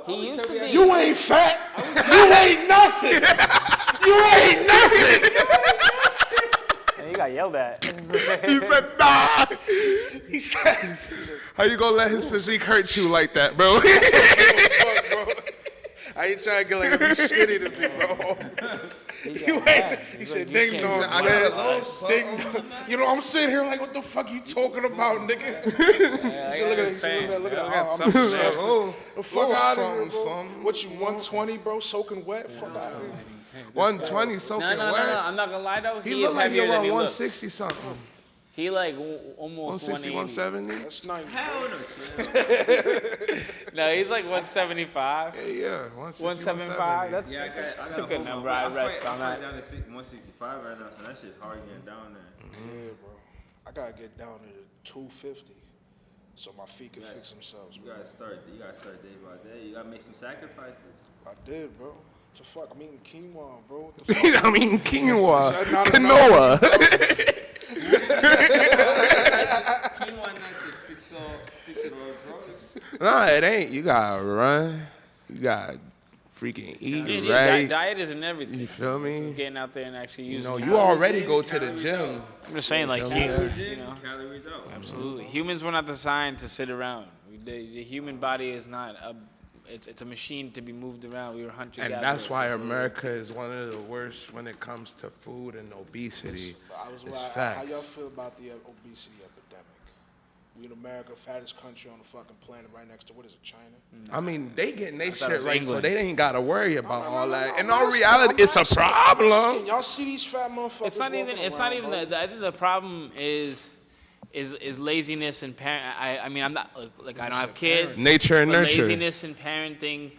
He used to be. You ain't fat. You ain't nothing. You ain't nothing. And you got yelled at. he said, nah. He said, how you gonna let his physique hurt you like that, bro? Fuck, bro. I ain't trying to get like a be skinny to me, bro. You ain't. He said, ding dong, I man. got a little Ding dong. You know, I'm sitting here like, what the fuck you talking about, nigga? Yeah, He said, look at that. Look at that. I'm something disgusted. Oh, The fuck out of here, bro. something. What you 120, bro? Soaking wet? Fuck out of here. 120 soaking No. wet. I'm not gonna lie though. He He look is like he heavier than around he 160 looks. something. He like almost 160, 180. 170? That's nice. Hell no. No, he's like 175. Yeah, 160, 175. 170. That's Yeah, I got a good number. I rest on that. down to 165 right now, so that shit's hard getting down there. Yeah, bro. I gotta get down to 250 so my feet can fix themselves, You bro. gotta start day by day. You gotta make some sacrifices. I did, bro. What the fuck? I'm eating quinoa, bro. What the fuck? I mean, quinoa. Not Quinoa. Quinoa not to fix it all, bro. Nah, it ain't. You gotta run. You gotta freaking eat Yeah, right. diet isn't everything. You feel me? It's getting out there and actually You using. know, it. you already go to the gym. I'm just saying, like, Calories you in, know, calories out. absolutely. Humans were not designed to sit around. The human body is not a. It's a machine to be moved around. We were hunter And gatherers. that's why America is one of the worst when it comes to food and obesity. It's How facts. y'all feel about the obesity epidemic? We in America, fattest country on the fucking planet, right next to what is it, China? I mean, they getting their thought it shit was right, so England. they ain't gotta worry about all that. In I'm all asking, reality, I'm it's a asking, I'm problem. asking. Y'all see these fat motherfuckers? It's not even. It's not even. I think the problem is laziness and parent. I mean, I'm not like I don't have kids. Nature and but nurture. Laziness and parenting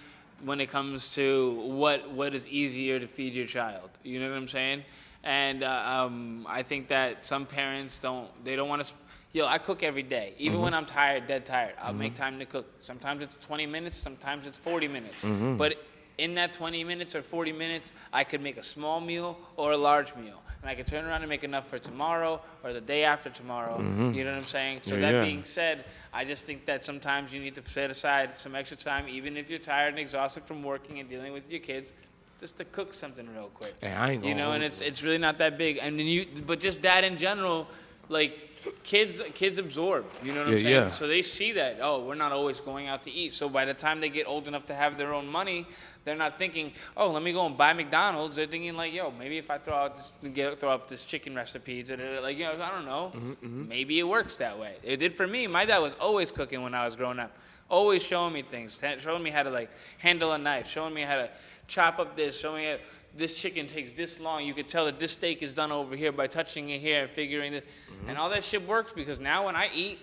when it comes to what is easier to feed your child. You know what I'm saying? And I think that some parents don't want to. Yo, I cook every day. Even when I'm tired, dead tired, I'll make time to cook. Sometimes it's 20 minutes, sometimes it's 40 minutes. But in that 20 minutes or 40 minutes, I could make a small meal or a large meal. And I could turn around and make enough for tomorrow or the day after tomorrow. You know what I'm saying? So that being said, I just think that sometimes you need to set aside some extra time, even if you're tired and exhausted from working and dealing with your kids, just to cook something real quick. Hey, I ain't You know, and it's really not that big. And then but just that in general, like kids absorb. You know what I'm saying? Yeah. So they see that, oh, we're not always going out to eat. So by the time they get old enough to have their own money, they're not thinking, oh, let me go and buy McDonald's. They're thinking like, yo, maybe if I throw up this chicken recipe, like, you know, I don't know. Maybe it works that way. It did for me. My dad was always cooking when I was growing up. Always showing me things, showing me how to like handle a knife, showing me how to chop up this, showing me how this chicken takes this long. You could tell that this steak is done over here by touching it here and figuring it. And all that shit works because now when I eat,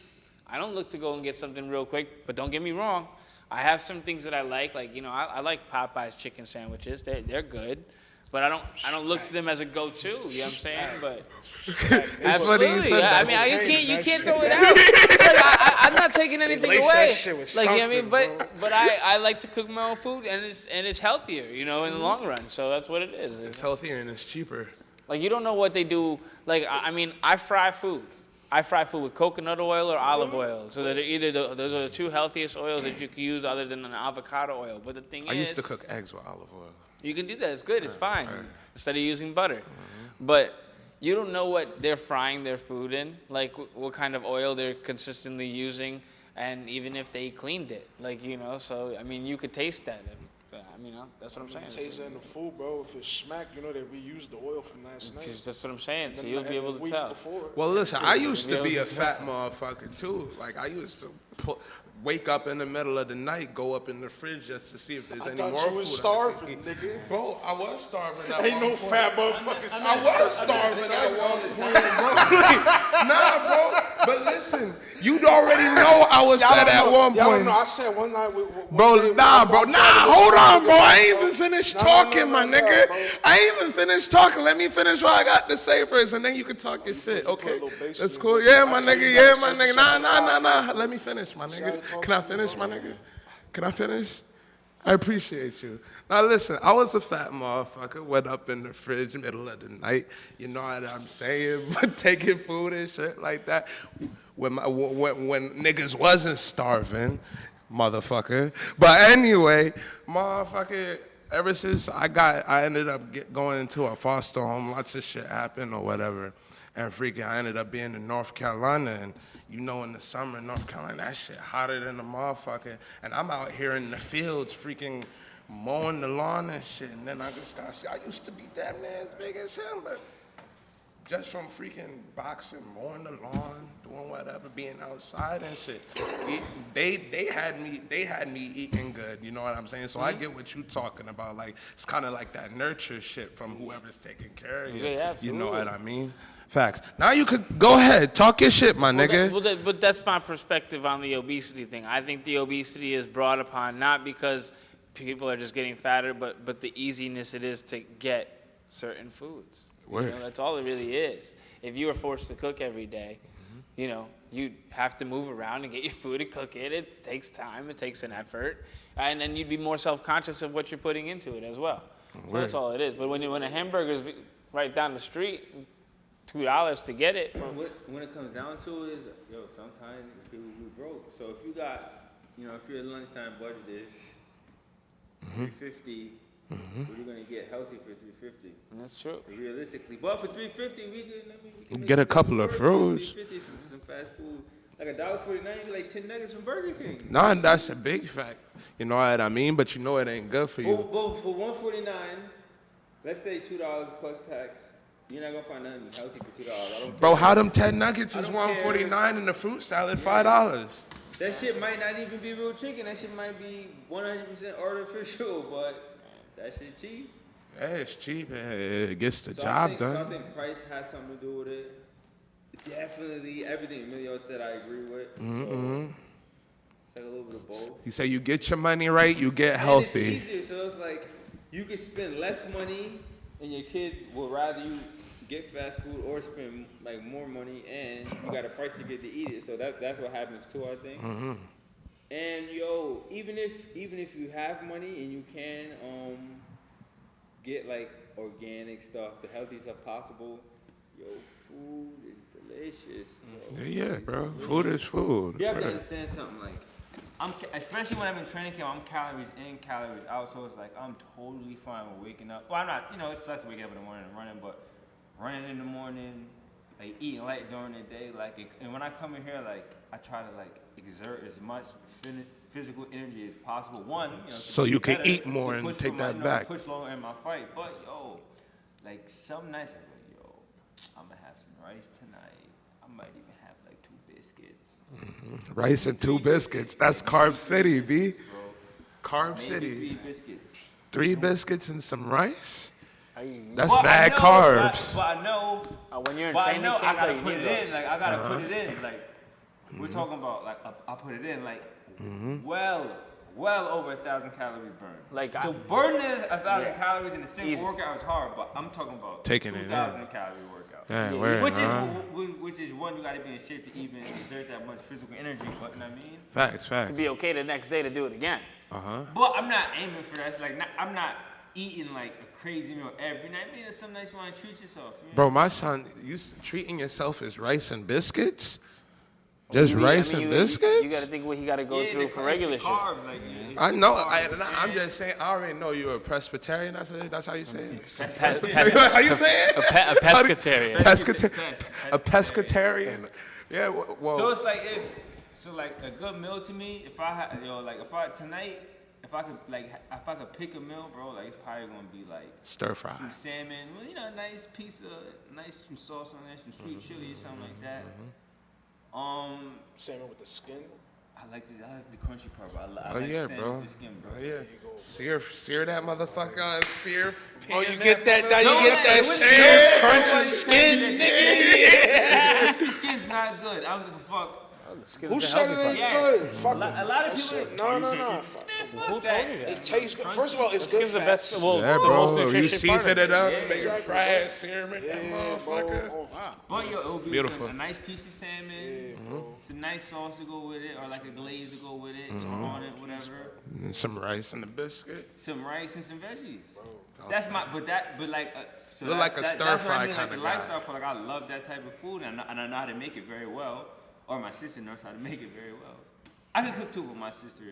I don't look to go and get something real quick. But don't get me wrong, I have some things that I like you know, I like Popeye's chicken sandwiches. They're good. But I don't look to them as a go-to. You know what I'm saying? But funny you said that. I mean, you can't throw it out. Like, I'm not taking anything lace away. that shit with Like, you know what I mean? something, But I like to cook my own food, and it's healthier, you know, in the long run. So that's what it is. It's healthier and it's cheaper. Like, you don't know what they do. Like, I mean, I fry food. I fry food with coconut oil or olive oil. So that those are the two healthiest oils that you can use other than an avocado oil. But the thing I is, used to cook eggs with olive oil. you can do that. It's good. It's fine. Instead of using butter. But you don't know what they're frying their food in, like what kind of oil they're consistently using, and even if they cleaned it. Like, you know, so, I mean, you could taste that. I mean, that's what I'm saying. Taste it in the food, bro. If it's smack, you know they reused the oil from last night. That's what I'm saying. So And you'll then be able the to week tell. before. Well, listen, I used to be a fat motherfucker too. Like I used to wake up in the middle of the night, go up in the fridge just to see if there's I any thought more you food. was I starving, could eat. nigga. Bro, I was starving at Ain't one no point. fat motherfuckers. I was starving at one point, bro. Nah, bro. But listen, you'd already know I was fat at one Y'all don't point. know. I said one night. Bro, nah, hold on, bro. I ain't even finished talking, my nigga. bro. I ain't even finished talking. Let me finish what I got to say first, and then you can talk your shit, okay? little bass That's in cool. it. Yeah, I my tell you nigga. not Yeah, to my say this nigga. shit Nah. Let me finish, my nigga. Can I finish, my nigga? Can I finish? I appreciate you. Now listen, I was a fat motherfucker, went up in the fridge middle of the night, you know what I'm saying, but taking food and shit like that. When niggas wasn't starving, motherfucker. But anyway, motherfucker, ever since I ended up going into a foster home, lots of shit happened or whatever. And freaking, I ended up being in North Carolina, and you know, in the summer in North Carolina, that shit hotter than a motherfucker. And I'm out here in the fields, freaking mowing the lawn and shit. And then I just got to see, I used to be damn near as big as him, but just from freaking boxing, mowing the lawn, doing whatever, being outside and shit. They had me eating good, you know what I'm saying? So I get what you talking about. Like, it's kind of like that nurture shit from whoever's taking care of you. Yeah, You know absolutely. what I mean? Facts. Now you could go ahead, talk your shit, my nigga. But that's my perspective on the obesity thing. I think the obesity is brought upon not because people are just getting fatter, but the easiness it is to get certain foods. You know, that's all it really is. If you were forced to cook every day, you know, you'd have to move around and get your food and cook it. It takes time. It takes an effort. And then you'd be more self-conscious of what you're putting into it as well. So that's all it is. But when a hamburger's right down the street, $2 to get it. When it comes down to it, is, sometimes people be broke. So if you got, if your lunchtime budget is $350, what are you gonna get healthy for $350? That's true. Realistically, but for $350, we can Get a couple of fruits. $350, some fast food, like $1.49, you like 10 nuggets from Burger King. Nah, that's a big fact. You know what I mean? But you know it ain't good for you. For $149, let's say $2 plus tax. You're not gonna find nothing healthy for $2. I don't Bro, care. how them 10 nuggets is I don't care. $149 and the fruit salad $5? That shit might not even be real chicken. That shit might be 100% artificial, but that shit cheap. Yeah, it's cheap. It gets the So job I done. think price has something to do with it. Definitely, everything Emilio said, I agree with. So it's like a little bit of both. You say you get your money right, you get And healthy. it's easier, so it's like you can spend less money, and your kid will rather you get fast food or spend like more money, and you got a price to get to eat it. So that's what happens too, I think. And even if you have money and you can get like organic stuff, the healthy stuff possible, food is delicious. Yeah, bro. Food is food. You have to understand something, like especially when I'm in training camp, I'm calories in, calories out, so it's like I'm totally fine with waking up. Well, I'm not, it sucks waking up in the morning and running, but running in the morning, like eating light during the day, and when I come in here, like I try to like exert as much physical energy as possible. One, So you can eat more and take that back. Push longer in my fight, but like some nights, I'm like, I'm gonna have some rice tonight. I might even have like 2 biscuits. Rice and 2 biscuits. That's Carb City, B. Carb Maybe City. 3 biscuits. 3 biscuits and some rice? That's Well, bad I know, carbs. But I know. When you're in But I training know I camp, gotta you put need it in. those. Like I gotta put it in. Like we're talking about. Like I put it in. Like well over 1,000 calories burned. Like so burning 1,000 calories in a single workout is hard. But I'm talking about Taking it in. 2,000 calorie workout. Yeah, word, Which is one, you gotta be in shape to even exert that much physical energy. But you know what I mean. Facts. To be okay the next day to do it again. But I'm not aiming for that. It's like I'm not eating like a crazy meal every night. I mean, some nights you want to treat yourself. Bro, my son, you treating yourself as rice and biscuits? Just rice and biscuits? You got to think what he got to go through for regular shit. Carbs, like, I know. I'm just saying. I already know you're a Presbyterian. That's how you say it. How you say it? A pescatarian. A pescatarian. Yeah. Well. So it's like like a good meal to me. If I had, if I could pick a meal, bro, like it's probably gonna be like Stir fry. some salmon, well, you know, a nice piece of some sauce on there, some sweet chili or something like that. Salmon with the skin. I like the crunchy part, but I Oh like yeah, the salmon bro. with the skin, bro. Oh yeah. Sear that motherfucker on sear. Oh, you get that? Now you get that sear, crunchy skin, nigga. Crunchy skin's not good. I don't give a fuck. Who said it ain't Yes. good? Fuck A lot of people. No. Fuck that. It tastes good. First of all, it's good the fats. best. Well, Yeah, the bro. most You nutritious part season of it up, Yeah, make it exactly, fried, sear that motherfucker. But yo, it'll be Beautiful. a nice piece of salmon, some nice sauce to go with it, or like a glaze to go with it, on it, whatever. And some rice and a biscuit. Some rice and some veggies. Oh. That's my, but like, so Look that's, like a that's stir what fry I mean, kinda like the guy. lifestyle part. Like I love that type of food, and I know how to make it very well. Or my sister knows how to make it very well. I can cook too, but my sister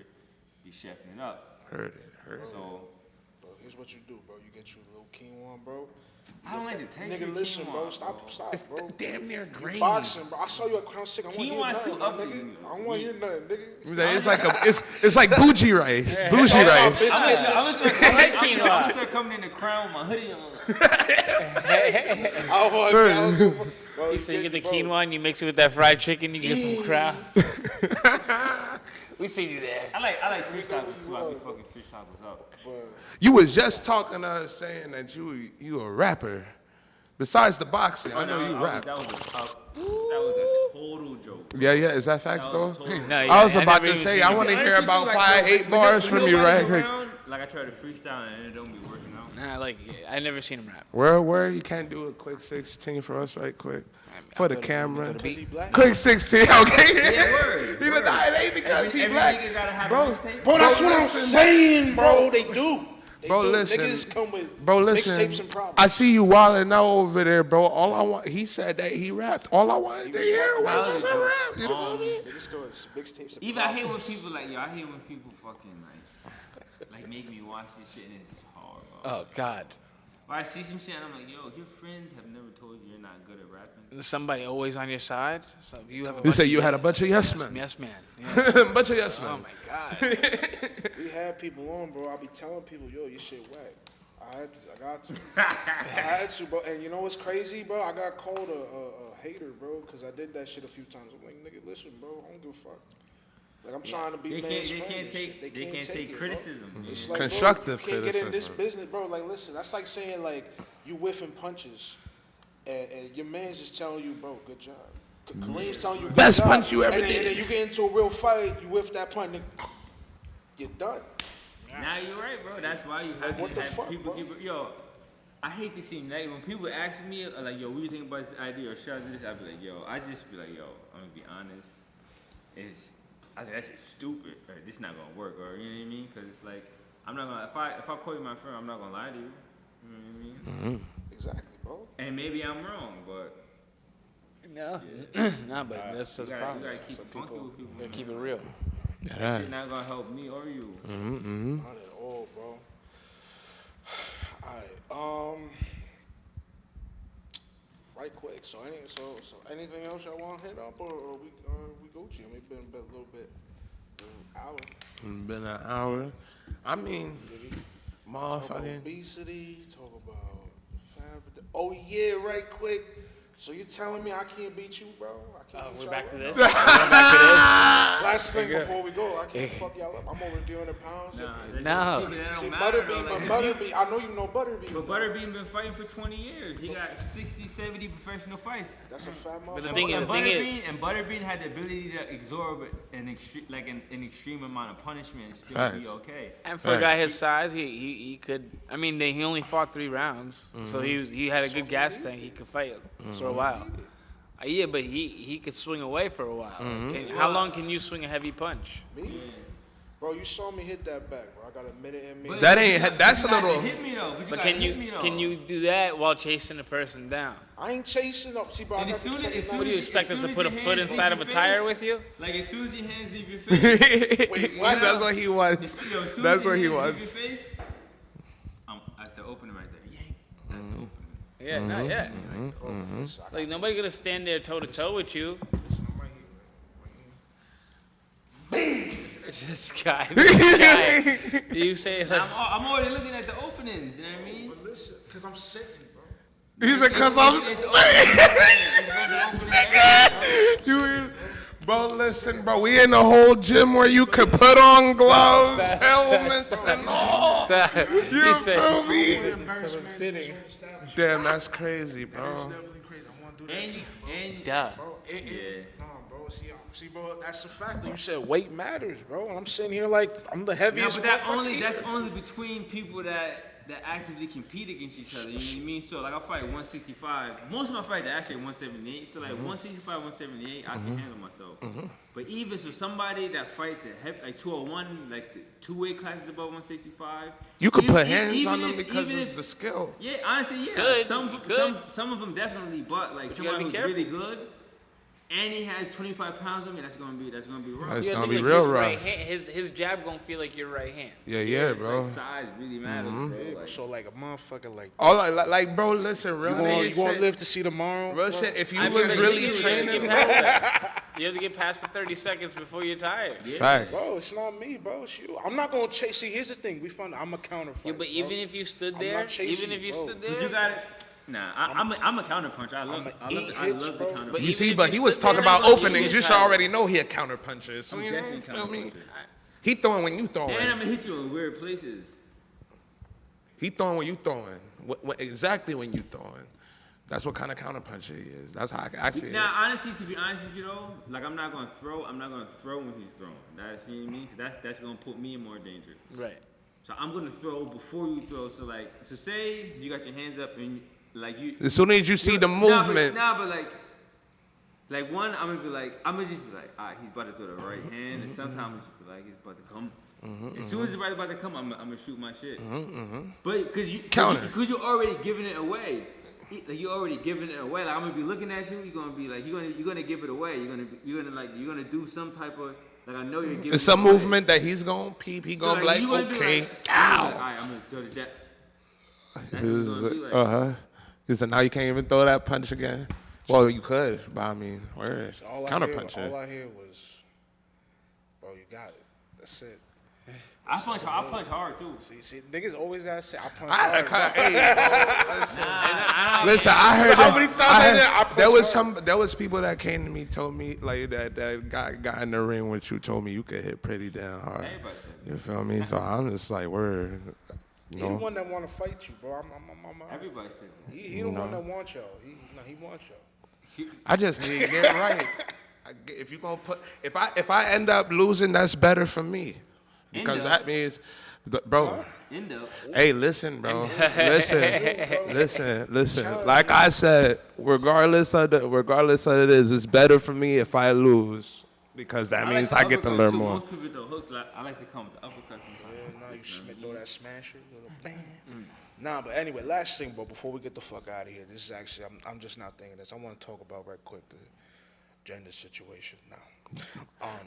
be chefing it up. Heard it. So Bro, here's what you do, bro. You get you a little quinoa, bro. I don't like the taste Nigga, of listen, quinoa, bro. Stop, bro. Damn near green. Boxing, bro. I saw you at Crown Sick. I want to hear Quinoa's nothing, too my ugly. nigga. I don't want to hear nothing, nigga. It's like bougie rice. Bougie rice. Biscuits and I'm shit. gonna start coming in the crown with my hoodie on. Oh, my God. Bro, So you get the quinoa and you mix it with that fried chicken, you get some crowd. We see you there. I like fish tacos too. I be fucking fish tacos up. You was just talking to us saying that you a rapper. Besides the boxing, I know you rap. That was a total joke. Yeah. Is that facts That though? was a total- No, I was yeah, about never to even say seen I you want to do hear about Like, 5-8 bars when from you nobody's right quick. around, like I try to freestyle and it don't be working out. Nah, like I never seen him rap. Where you can't do a quick 16 for us right quick for the camera. Is he black? Quick 16, okay? Yeah, word. He was nah, it ain't because he Every black. nigga gotta have Bro, a mixtape. Bro, that's what I'm listen. saying, bro. They do. They Bro, do. listen. Niggas come with Bro, listen. mixtapes and problems. I see you wilding out over there, bro. All I want, he said that he rapped. All I wanted to hear was some rap. You know what I mean? Niggas go with mixtapes and Even I hate when problems. people like I hate when people fucking like make me watch this shit and it's just hard, bro. Oh God. Or I see some shit and I'm like, yo, your friends have never told you you're not good at rapping. Somebody always on your side. So you have a You bunch say of you had a bunch of yes men. yes man. Yeah. Bunch of yes Oh men. my God. We had people on, bro. I be telling people, yo, your shit whack. I got to. I had to, bro. And you know what's crazy, bro? I got called a hater, bro, because I did that shit a few times. I'm like, nigga, listen, bro, I don't give a fuck. Like, I'm trying to be They man's can't friend and take shit. they can't take it, bro. criticism. It's like, Constructive bro, you can't get in this criticism. business, bro. Like, listen, that's like saying, like, you whiffing punches, and your man's just telling you, bro, good job. Kareem's telling you, good Best job. punch you ever and then, did. And then you get into a real fight, you whiff that punch, and you're done. Now you're right, bro. That's why you have what to the have fuck, people bro? keep it. Yo, I hate to seem negative. When people ask me, like, yo, what do you think about this idea or should I do this? I be like, yo, I just be like, yo, I'm gonna be honest. I think that shit's stupid. Or this not gonna work. Or you know what I mean? Because it's like, I'm not gonna. If I call you my friend, I'm not gonna lie to you. You know what I mean? Exactly, bro. And maybe I'm wrong, but No. Nah, but that's the you problem. gotta keep So it funky people with people. gotta keep it real. That shit not gonna help me or you. Not at all, bro. Alright, right quick. So anything else y'all want to hit up, or we Gucci? I mean, been a little bit, an hour. Been an hour. I mean, Talk about motherfucking. obesity. Talk about fab. Oh yeah, right quick. So you telling me I can't beat you, bro? I can't beat We're y'all back up? to this. We're back to Last thing before we go, I can't fuck y'all up. I'm over 300 pounds. No. See, That don't matter, Butterbean, though. but Like, Butterbean, I know you know Butterbean. But Butterbean been fighting for 20 years. He got 60, 70 professional fights. That's a fat motherfucker. But the thing is, Butterbean had the ability to absorb an extreme amount of punishment and still Facts. be okay. and for a guy his size, he could. I mean, he only fought 3 rounds, so he had a good gas tank. He could fight for a while. Yeah, but he could swing away for a while. How long can you swing a heavy punch? Me? Bro, you saw me hit that back, bro. I got a minute in me. But That ain't. That's a you gotta little. hit me though. But can you do that while chasing the person down? I ain't chasing up. See, bro, I And got as soon to as- take as it soon What do you down. expect us to soon put a as your foot hands inside leave of a your tire face- with you? Like as soon as your hands leave your face, Wait, what? That's what he wants. as soon That's as what your he hands wants. leave your face, that's the opening right there. Yank. That's the opening. Yeah, no, yeah. Like nobody gonna stand there toe to toe with you. Listen, I'm right here, man. Right here. This guy. You say like, I'm already looking at the openings. You know what I mean? But listen, because I'm sitting, bro. He said, "Cause I'm saying." Bro, listen, bro. We in the whole gym where you could put on gloves, helmets, and all. You feel me? Damn, that's crazy, bro. Definitely crazy. I want to do that. And duh. Bro, nah, bro. See, bro, that's a factor. You said weight matters, bro. And I'm sitting here like I'm the Nah, heaviest. but motherfucker that's here. only between people that actively compete against each other. You know what I mean? So like I fight 165. Most of my fights are actually 178. So like 165, 178, I can handle myself. But even so, somebody that fights at like 201, like the 2 weight classes above 165. You could put even- hands even on them if- because even it's if- the skill. Yeah, honestly, yeah. Could, Some of them definitely, but like you gotta somebody be who's careful. really good, and he has 25 pounds on me, that's gonna be rough. That's you gonna gotta be think, like, real his rough. right hand, his jab gonna feel like your right hand. Yeah, It's bro. Like size really matters, bro. Like, So like a motherfucker like. All like, bro, listen, real You nigga gonna shit. live to see tomorrow? Real bro? shit. If you I mean, was but really you have to training, get past that. You have to get past the 30 seconds before you're tired. facts. Bro, it's not me, bro. It's you. I'm not gonna chase. See, here's the thing. I'm a counter fighter. Yeah, but even if you stood I'm there, not chasing even if you you, bro. stood but there, you got it. Nah, I'm a counter puncher. I love eat I hits, love bro. the counter. But You even see, if but you he was stood talking there, about you openings. You get should tired. already know he a counter puncher. So I'm you definitely feel counter me? puncher. He throwing when you throwing. And I'm gonna hit you in weird places. He throwing when you throwing. Exactly when you throwing. That's what kind of counter puncher he is. That's how I see it. Now, honestly, to be honest with you though, like I'm not gonna throw when he's throwing. That's, you know what I mean? 'Cause that's gonna put me in more danger. right? So I'm gonna throw before you throw. So say you got your hands up and like you. As soon as you see the movement, But like one, I'm gonna just be like, all right, he's about to throw the right hand, and sometimes it's be like he's about to come. As soon as it's about to come, I'm gonna shoot my shit. But Counter. because you're already giving it away. Like you're already giving it away. Like I'm gonna be looking at you. You're gonna be like you're gonna give it away. You're gonna do some type of like I know you're giving. it's it some away. movement that he's gonna peep. He So, gonna be like, you gonna be okay, like, all ow. right, I'm gonna throw the jab. That's what He it's was gonna be like. He said, now you can't even throw that punch again. Well, you could, but I mean, where counter punch it. All I hear was, bro, you got it. That's it. I punch hard too. See, niggas always gotta say I punch I hard. had bro. hey, bro, listen, I heard How that. many times I punch there was hard? there was people that came to me, told me like that guy got in the ring with you, told me you could hit pretty damn hard. Everybody says that. You feel me? So I'm just like, word. He the one that want to fight you, bro. Everybody says that. He the one that wants y'all. He wants y'all. I just need to get right. If you gonna put, if I end up losing, that's better for me, because End up. that means, bro. End up. Hey, listen, bro. Listen. Like I said, regardless of it is, it's better for me if I lose, because that means I get to learn more. Most people throw hooks. I like to come with the uppercuts. Now you throw that smasher, little bam. Nah, but anyway, last thing, bro. Before we get the fuck out of here, this is actually I'm just not thinking this. I want to talk about right quick the gender situation now.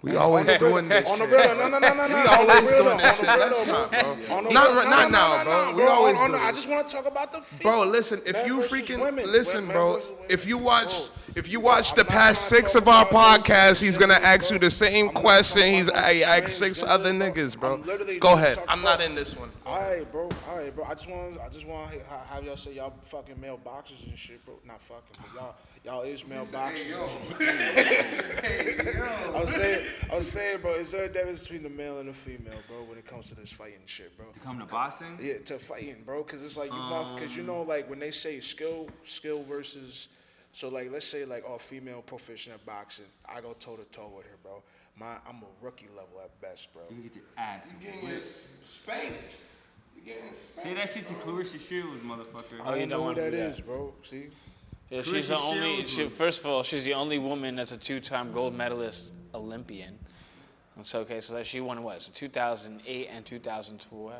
We always doing this On the shit. real, no. We always doing this shit. Let's not, bro. Not now, bro. We always do I this. just want to talk about the Bro, listen, if men you versus freaking women. listen, Men bro, versus women. if you Bro, watch the I'm not past trying to 6 talk of our about no podcasts, he's gonna gender, ask you bro. the same I'm not question talking he's about no asked 6 transgender, other bro. niggas, bro. I'm literally Go just ahead. talking I'm not about- in this one. All right, bro. I just want to have y'all say y'all fucking male boxers and shit, bro. Not fucking, but y'all is male boxers. I was saying, bro, is there a difference between the male and the female, bro, when it comes to this fighting shit, bro? Come to boxing. Yeah, to fighting, bro, because it's like because you know, like when they say skill versus, so like let's say like female proficient at boxing, I go toe to toe with her, bro. I'm a rookie level at best, bro. You get your ass. Spanked. Say that shit to Clarissa Shields, motherfucker. I you don't don't know who wanna that do that. is, bro. See, Yeah, she's Clarissa the only. Shields. First of all, she's the only woman that's a 2-time gold medalist Olympian. And so, okay, so that she won what? So 2008 and 2012.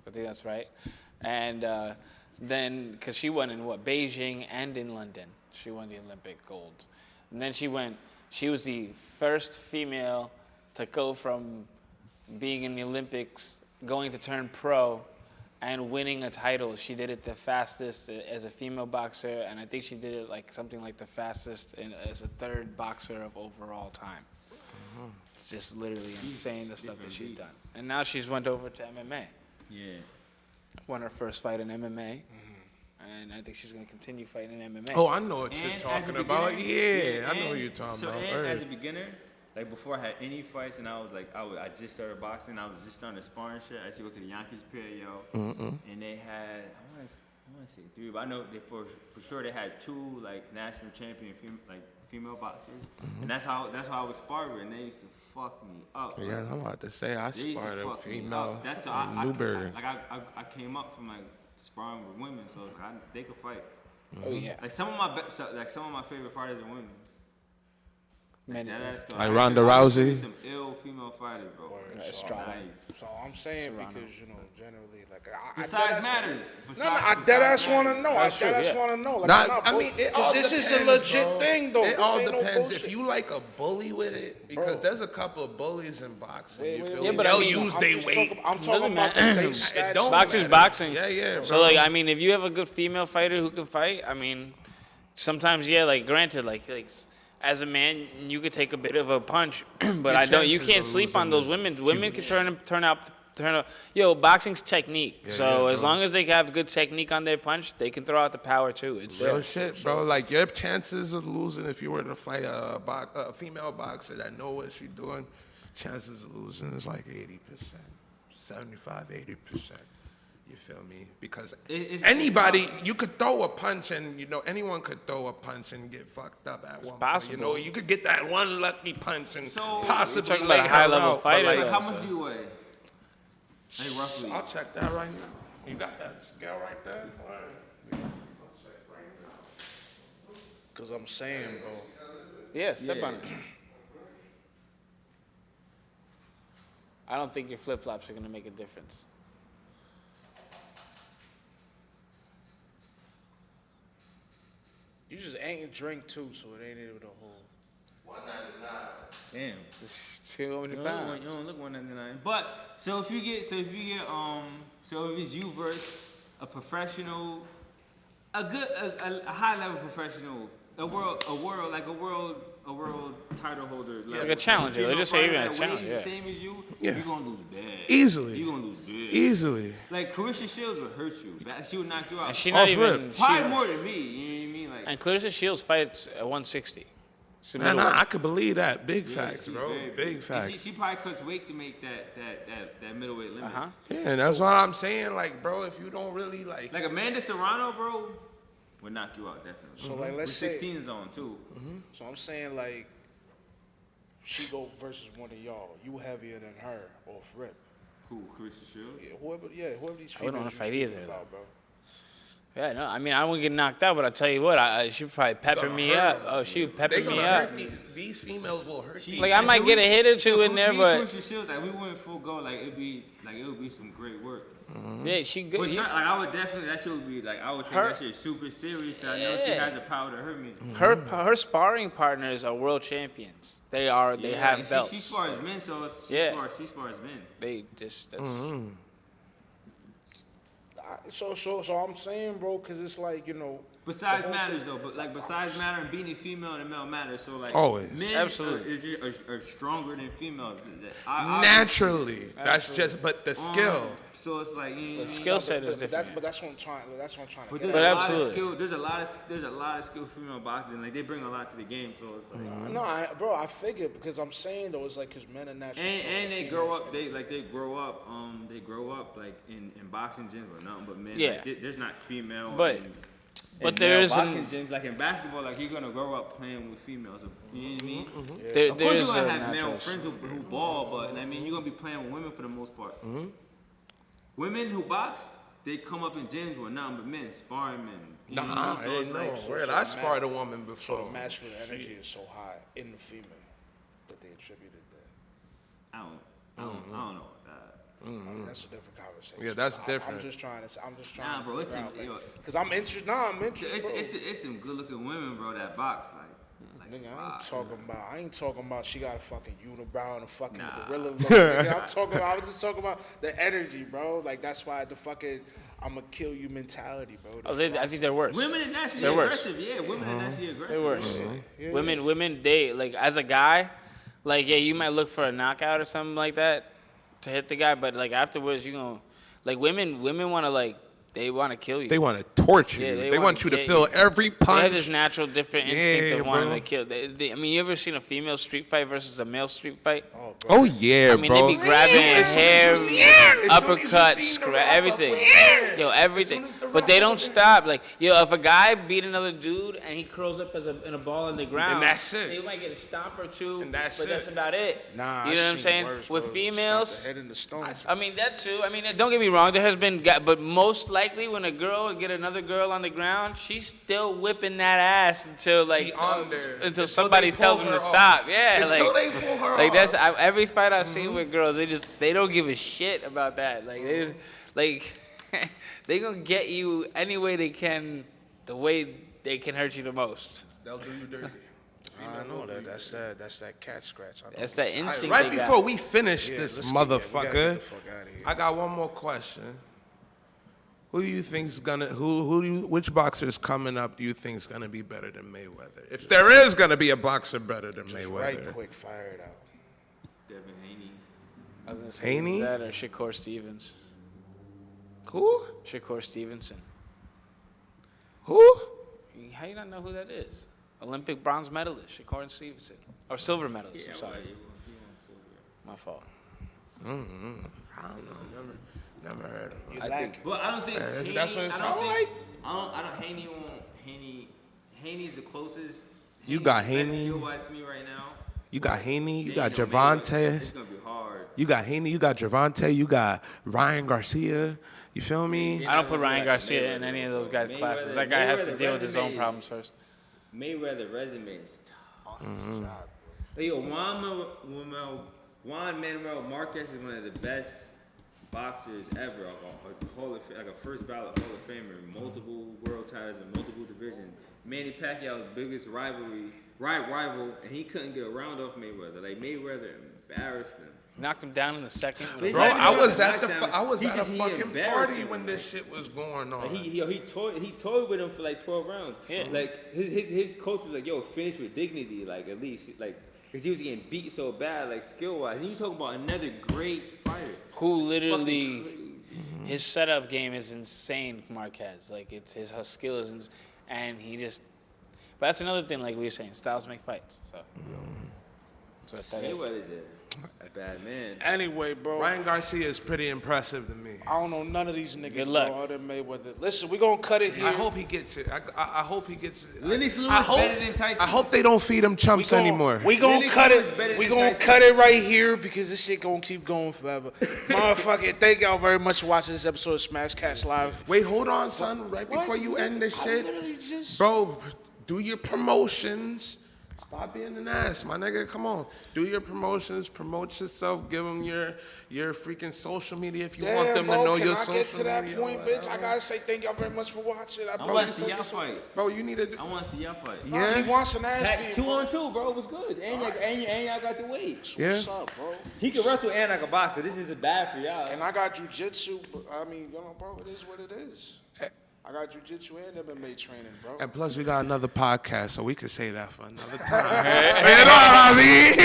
I think that's right. And then, because she won in what? Beijing and in London. She won the Olympic gold. And then she was the first female to go from being in the Olympics, going to turn pro, and winning a title. She did it the fastest as a female boxer, and I think she did it like something like the fastest as a third boxer of overall time. It's just literally insane the stuff that she's beast. done. And now she's went over to MMA. Yeah. Won her first fight in MMA. And I think she's going to continue fighting in MMA. Oh, I know what you're And talking as a about. beginner- Yeah, I know and- what you're talking so about. And Word. as a beginner, like before I had any fights, and I was like, I just started boxing. I was just starting to sparring shit. I used to go to the Yankees Pier, and they had I want to say 3, but I know they for sure they had 2 like national champion female boxers, and that's how I was sparring with, and they used to fuck me up. Yeah, I'm about to say I They used to sparred a fuck me female up. That's in how Newberry. I came up from like sparring with women, so it's like they could fight. Oh, yeah. Like some of my favorite fighters are women. Many. Like Ronda Rousey? Some ill female fighters, bro. Estrada. Nice. So I'm saying Serrano. because, you know, generally, like, Besides matters. No, I dead ass want to know. I That's true, dead ass yeah. want to know. Like, Nah, I'm not I mean, it all because this is a depends, legit bro. thing, though. It This all ain't no depends bullshit. if you like a bully with it, because there's a couple of bullies in boxing. You feel Yeah, me? but I They'll mean, use I'm their just weight. I'm talking about the base stats. don't Boxing's matter. boxing. Yeah, bro. So, like, I mean, if you have a good female fighter who can fight, I mean, sometimes, yeah, like, granted, like as a man, you could take a bit of a punch, but you chances can't of sleep on losing those is women. Women can turn up. Yo, boxing's technique. So yeah, as bro. long as they have good technique on their punch, they can throw out the power too. It's Real shit, bro. Like, your chances of losing if you were to fight a female boxer that know what she's doing, chances of losing is like 80%, 75, 80%. You feel me? Because anybody, you could throw a punch and, you know, anyone could throw a punch and get fucked up at one point. possible. You know, you could get that one lucky punch and So- possibly You're talking lay about a her high-level out, but, fighter, like, Like, though. how much do you weigh? Like, roughly. I'll check that right now. You got that scale right there? I'll check right now. Because I'm saying, bro. Yeah, step Yeah. on it. I don't think your flip flops are gonna make a difference. You just ain't drink too, so it ain't able to hold. Damn. 200 You pounds. don't look 199. But so if it's you versus a professional, a high level professional, a world title holder, Like a challenger. Let's just say even a challenger, the yeah. same as you, Yeah. you're gonna lose bad. Easily. You're gonna lose bad. Easily. Like Clarissa Shields would hurt you. She would knock you out. And she not Off even. rip. Probably more than me. You know what I mean? Like. And Clarissa Shields fights at 160. She's a Man, middleweight. I could believe that. Big Yeah, facts, she's bro. very Big And facts. She probably cuts weight to make that middleweight limit. Uh-huh. Yeah, and that's what I'm saying. Like, bro, if you don't really like, Like Amanda Serrano, bro, would knock you out definitely. So, like, let's With say. 16 zone too. So I'm saying, like, she go versus one of y'all. You heavier than her off rip. Who? Clarissa Shields? Whoever these I wouldn't females wanna you fight speaking either, about, bro. Yeah, no, I mean, I wouldn't get knocked out, but I'll tell you what, she would probably pepper gonna me hurt up. them. Oh, she would they pepper gonna me hurt up. these females will hurt these. Like, I might get a hit or two in there, but Clarissa Shields, like we went full go, like it would be some great work. yeah, she But good. like I would definitely, that shit would be like I would take Her- that shit super serious. I know she Yeah. has the power to hurt me. Her sparring partners are world champions. They have and belts. She spars men, so she Yeah. spars men. They just that's So I'm saying, bro, because it's like, you know. Besides matters though, but like besides matter and being a female and a male matters. So like Always. men Absolutely. are stronger than females. Naturally, that's just. But the skill. So it's like the skill set is different. But that's what I'm trying. That's what I'm trying to But get there's at. a lot of absolutely. skill. There's a lot of skill female boxing. Like they bring a lot to the game. So it's like No, bro, I figured because I'm saying though, it's like because men are naturally strong and they females grow up. can't. They grow up like in boxing gyms or nothing but men. Yeah. Like, there's not female. But- and there male is boxing gyms like in basketball. Like you're gonna grow up playing with females. You know what I mean? there, Of course, there's you're gonna a have male natural. friends who ball, but I mean, you're gonna be playing with women for the most part. Women who box, they come up in gyms with nothing but men, sparring men. You know what I Nah, mean? So it's like, Where I sparred a woman So before. the masculine energy is so high in the female that they attributed that. I don't know about that. I mean, that's a different conversation. Yeah, that's I'm different. just trying to. Nah, bro, it's because I'm interested. Nah, I'm interested. bro. it's some good looking women, bro, that box. Like Nigga, fuck. I ain't talking about she got a fucking unibrow and a fucking Nah. gorilla look. Nigga, I was just talking about the energy, bro. Like that's why the fucking I'ma kill you mentality, bro. Oh, I think they're worse. Women are naturally They're worse. aggressive. Yeah, women are naturally aggressive. They're worse. Yeah. Women, they like as a guy, Like, yeah, you might look for a knockout or something like that to hit the guy, but like afterwards, you gonna like women want to like they want to kill you. They want to torture Yeah, you. they They wanna want you to get feel you. every They have punch. this natural different instinct of wanting bro. to kill. I mean, you ever seen a female street fight versus a male street fight? Oh yeah, I mean, bro. they be grabbing hair, uppercuts, everything. Yo, everything. But they don't stop. Like, yo, if a guy beat another dude and he curls up in a ball on the ground, And that's it. They might get a stomp or two, And that's but it. that's about it. Nah, you know what I'm saying? With females, head in the stone. I mean that too. I mean, don't get me wrong. There has been, but most likely when a girl would get another girl on the ground, she's still whipping that ass until like until somebody they tells pull them to her stop. off. Yeah, Until like they pull her like off. that's every fight I've seen with girls. They don't give a shit about that. Like they gonna get you any way they can, the way they can hurt you the most. They'll do you dirty. I know that. That's that cat scratch. I know. That's that instinct. Right they got. before we finish Yeah, this let's get- yeah, we gotta motherfucker, get the fuck outta here. I got one more question. Who do you think's gonna which boxer's coming up do you think's gonna be better than Mayweather? If there is gonna be a boxer better than Mayweather. Right quick, fire it out. Devin Haney. I was gonna say Haney? that or Shakur Stevens. Who? Shakur Stevenson. Who? How you not know who that is? Olympic bronze medalist, Shakur Stevenson. Or silver medalist, I'm sorry. My fault. I don't know. Never heard of him. You like Well, I don't think Haney, that's what it I sound don't like. think, I don't Haney won't Haney's the closest. You got Haney's Haney. skill-wise to me right now. You got Haney, you got Haney or Mayweather. Javante. It's gonna be hard. You got Haney, you got Javante, you got Ryan Garcia. You feel me? I don't put Ryan Garcia in any of those guys' classes. That guy has to deal with his own problems first. Mayweather resume is tough. Mm-hmm. Like, yo, Juan Manuel Marquez is one of the best boxers ever. Like a first ballot Hall of Famer, multiple world titles in multiple divisions. Manny Pacquiao's biggest rival, and he couldn't get a round off Mayweather. Like, Mayweather embarrassed him. Knocked him down in the second. But Bro, I was at He a just- he fucking embarrassed party him. when this shit was going on. Like he toyed with him for like 12 rounds. Yeah. Like his coach was like, "Yo, finish with dignity." Like at least like because he was getting beat so bad, like skill wise. And you talking about another great fighter Who literally, Fucking crazy. his setup game is insane, Marquez. Like, it's his skill is, and he just, but that's another thing, like we were saying, styles make fights. So, that's what that is. Mayweather's a bad man. Anyway, bro. Ryan Garcia is pretty impressive to me. I don't know none of these niggas, Good luck. bro, other than Mayweather. Listen, we gonna cut it here. I hope he gets it. I hope he gets it. Lennox Lewis I hope, better than Tyson. I hope they don't feed him chumps anymore. We gonna Lennox cut Lewis better it. We than gonna Tyson. cut it right here because this shit gonna keep going forever. Motherfucker, thank y'all very much for watching this episode of Smash Cats Live. Wait, hold on, son. Right What? before you end this I shit, literally just- bro, do your promotions. Stop being an ass, my nigga. Come on, do your promotions. Promote yourself. Give them your freaking social media if you want them bro, to know can your I social get to that media. point, bitch? I gotta say thank y'all very much for watching. I want to see y'all fight. Bro, you need to. I want to see y'all fight. Yeah. He wants an ass Pack beat, 2-on-2, bro. It was good. And y'all got the weight. Yeah. What's up, bro? He can wrestle and like a boxer. This is bad for y'all. And I got jujitsu. I mean, you know, bro, it is what it is. I got jujitsu and MMA training, bro. And plus, we got another podcast, so we could say that for another time. You know what I mean?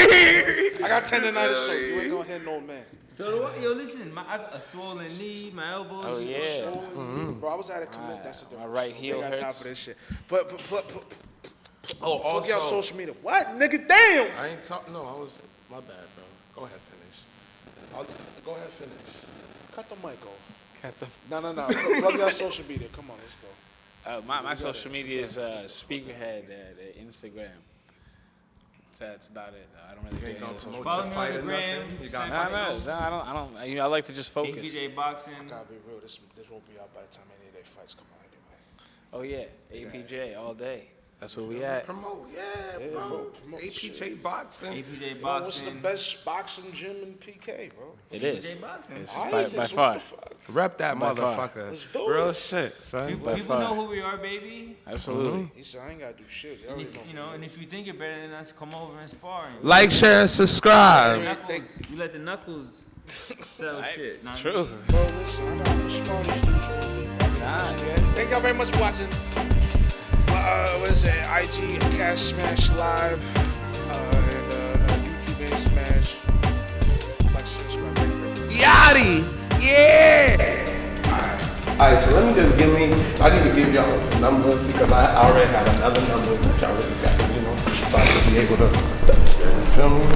I got tendonitis, so you ain't gonna hit no man. So do I, yo, listen, I got a swollen knee, my elbows. Oh, yeah. Bro, I was at a commit. That's a different. My right story. heel They got time hurts. for this shit. But Oh, plug your also, social media. What, nigga? Damn. I ain't talking. No, I was. My bad, bro. Go ahead, finish. Go ahead, finish. Cut the mic off. No. Plug your social media. Come on, let's go. My social media is Speakerhead at Instagram. So that's about it. I don't really You get ain't any gonna of the promote social Follow your me fight on or the nothing? gram, You got Snap fights? I don't. You know, I like to just focus. APJ Boxing. Gotta be real. This won't be out by the time any of their fights come out anyway. Oh yeah, APJ all day. That's where we at. Promote, yeah, Yeah, bro. bro, promote APJ Boxing. APJ Bro, what's the Boxing. best boxing gym in PK, bro? It is. APJ Boxing. It's All by right, then, so far. what the fuck? Rep that By far. motherfucker. Let's do Real it. shit, son. People far. know who we are, baby. Absolutely. He said, I ain't gotta do shit. They And already if, know. and if you think you're better than us, come over and spar. Like, share, and subscribe. Knuckles, you let the knuckles sell shit. It's Nah, true. Bro, listen, I got smart as yeah. Thank y'all very much for watching. What is it? IG Cast Smash Live and YouTube and buddy. Yeah. All right, so let me just I need to give y'all a number because I already had another number that y'all already got, so I can be able to, you feel me?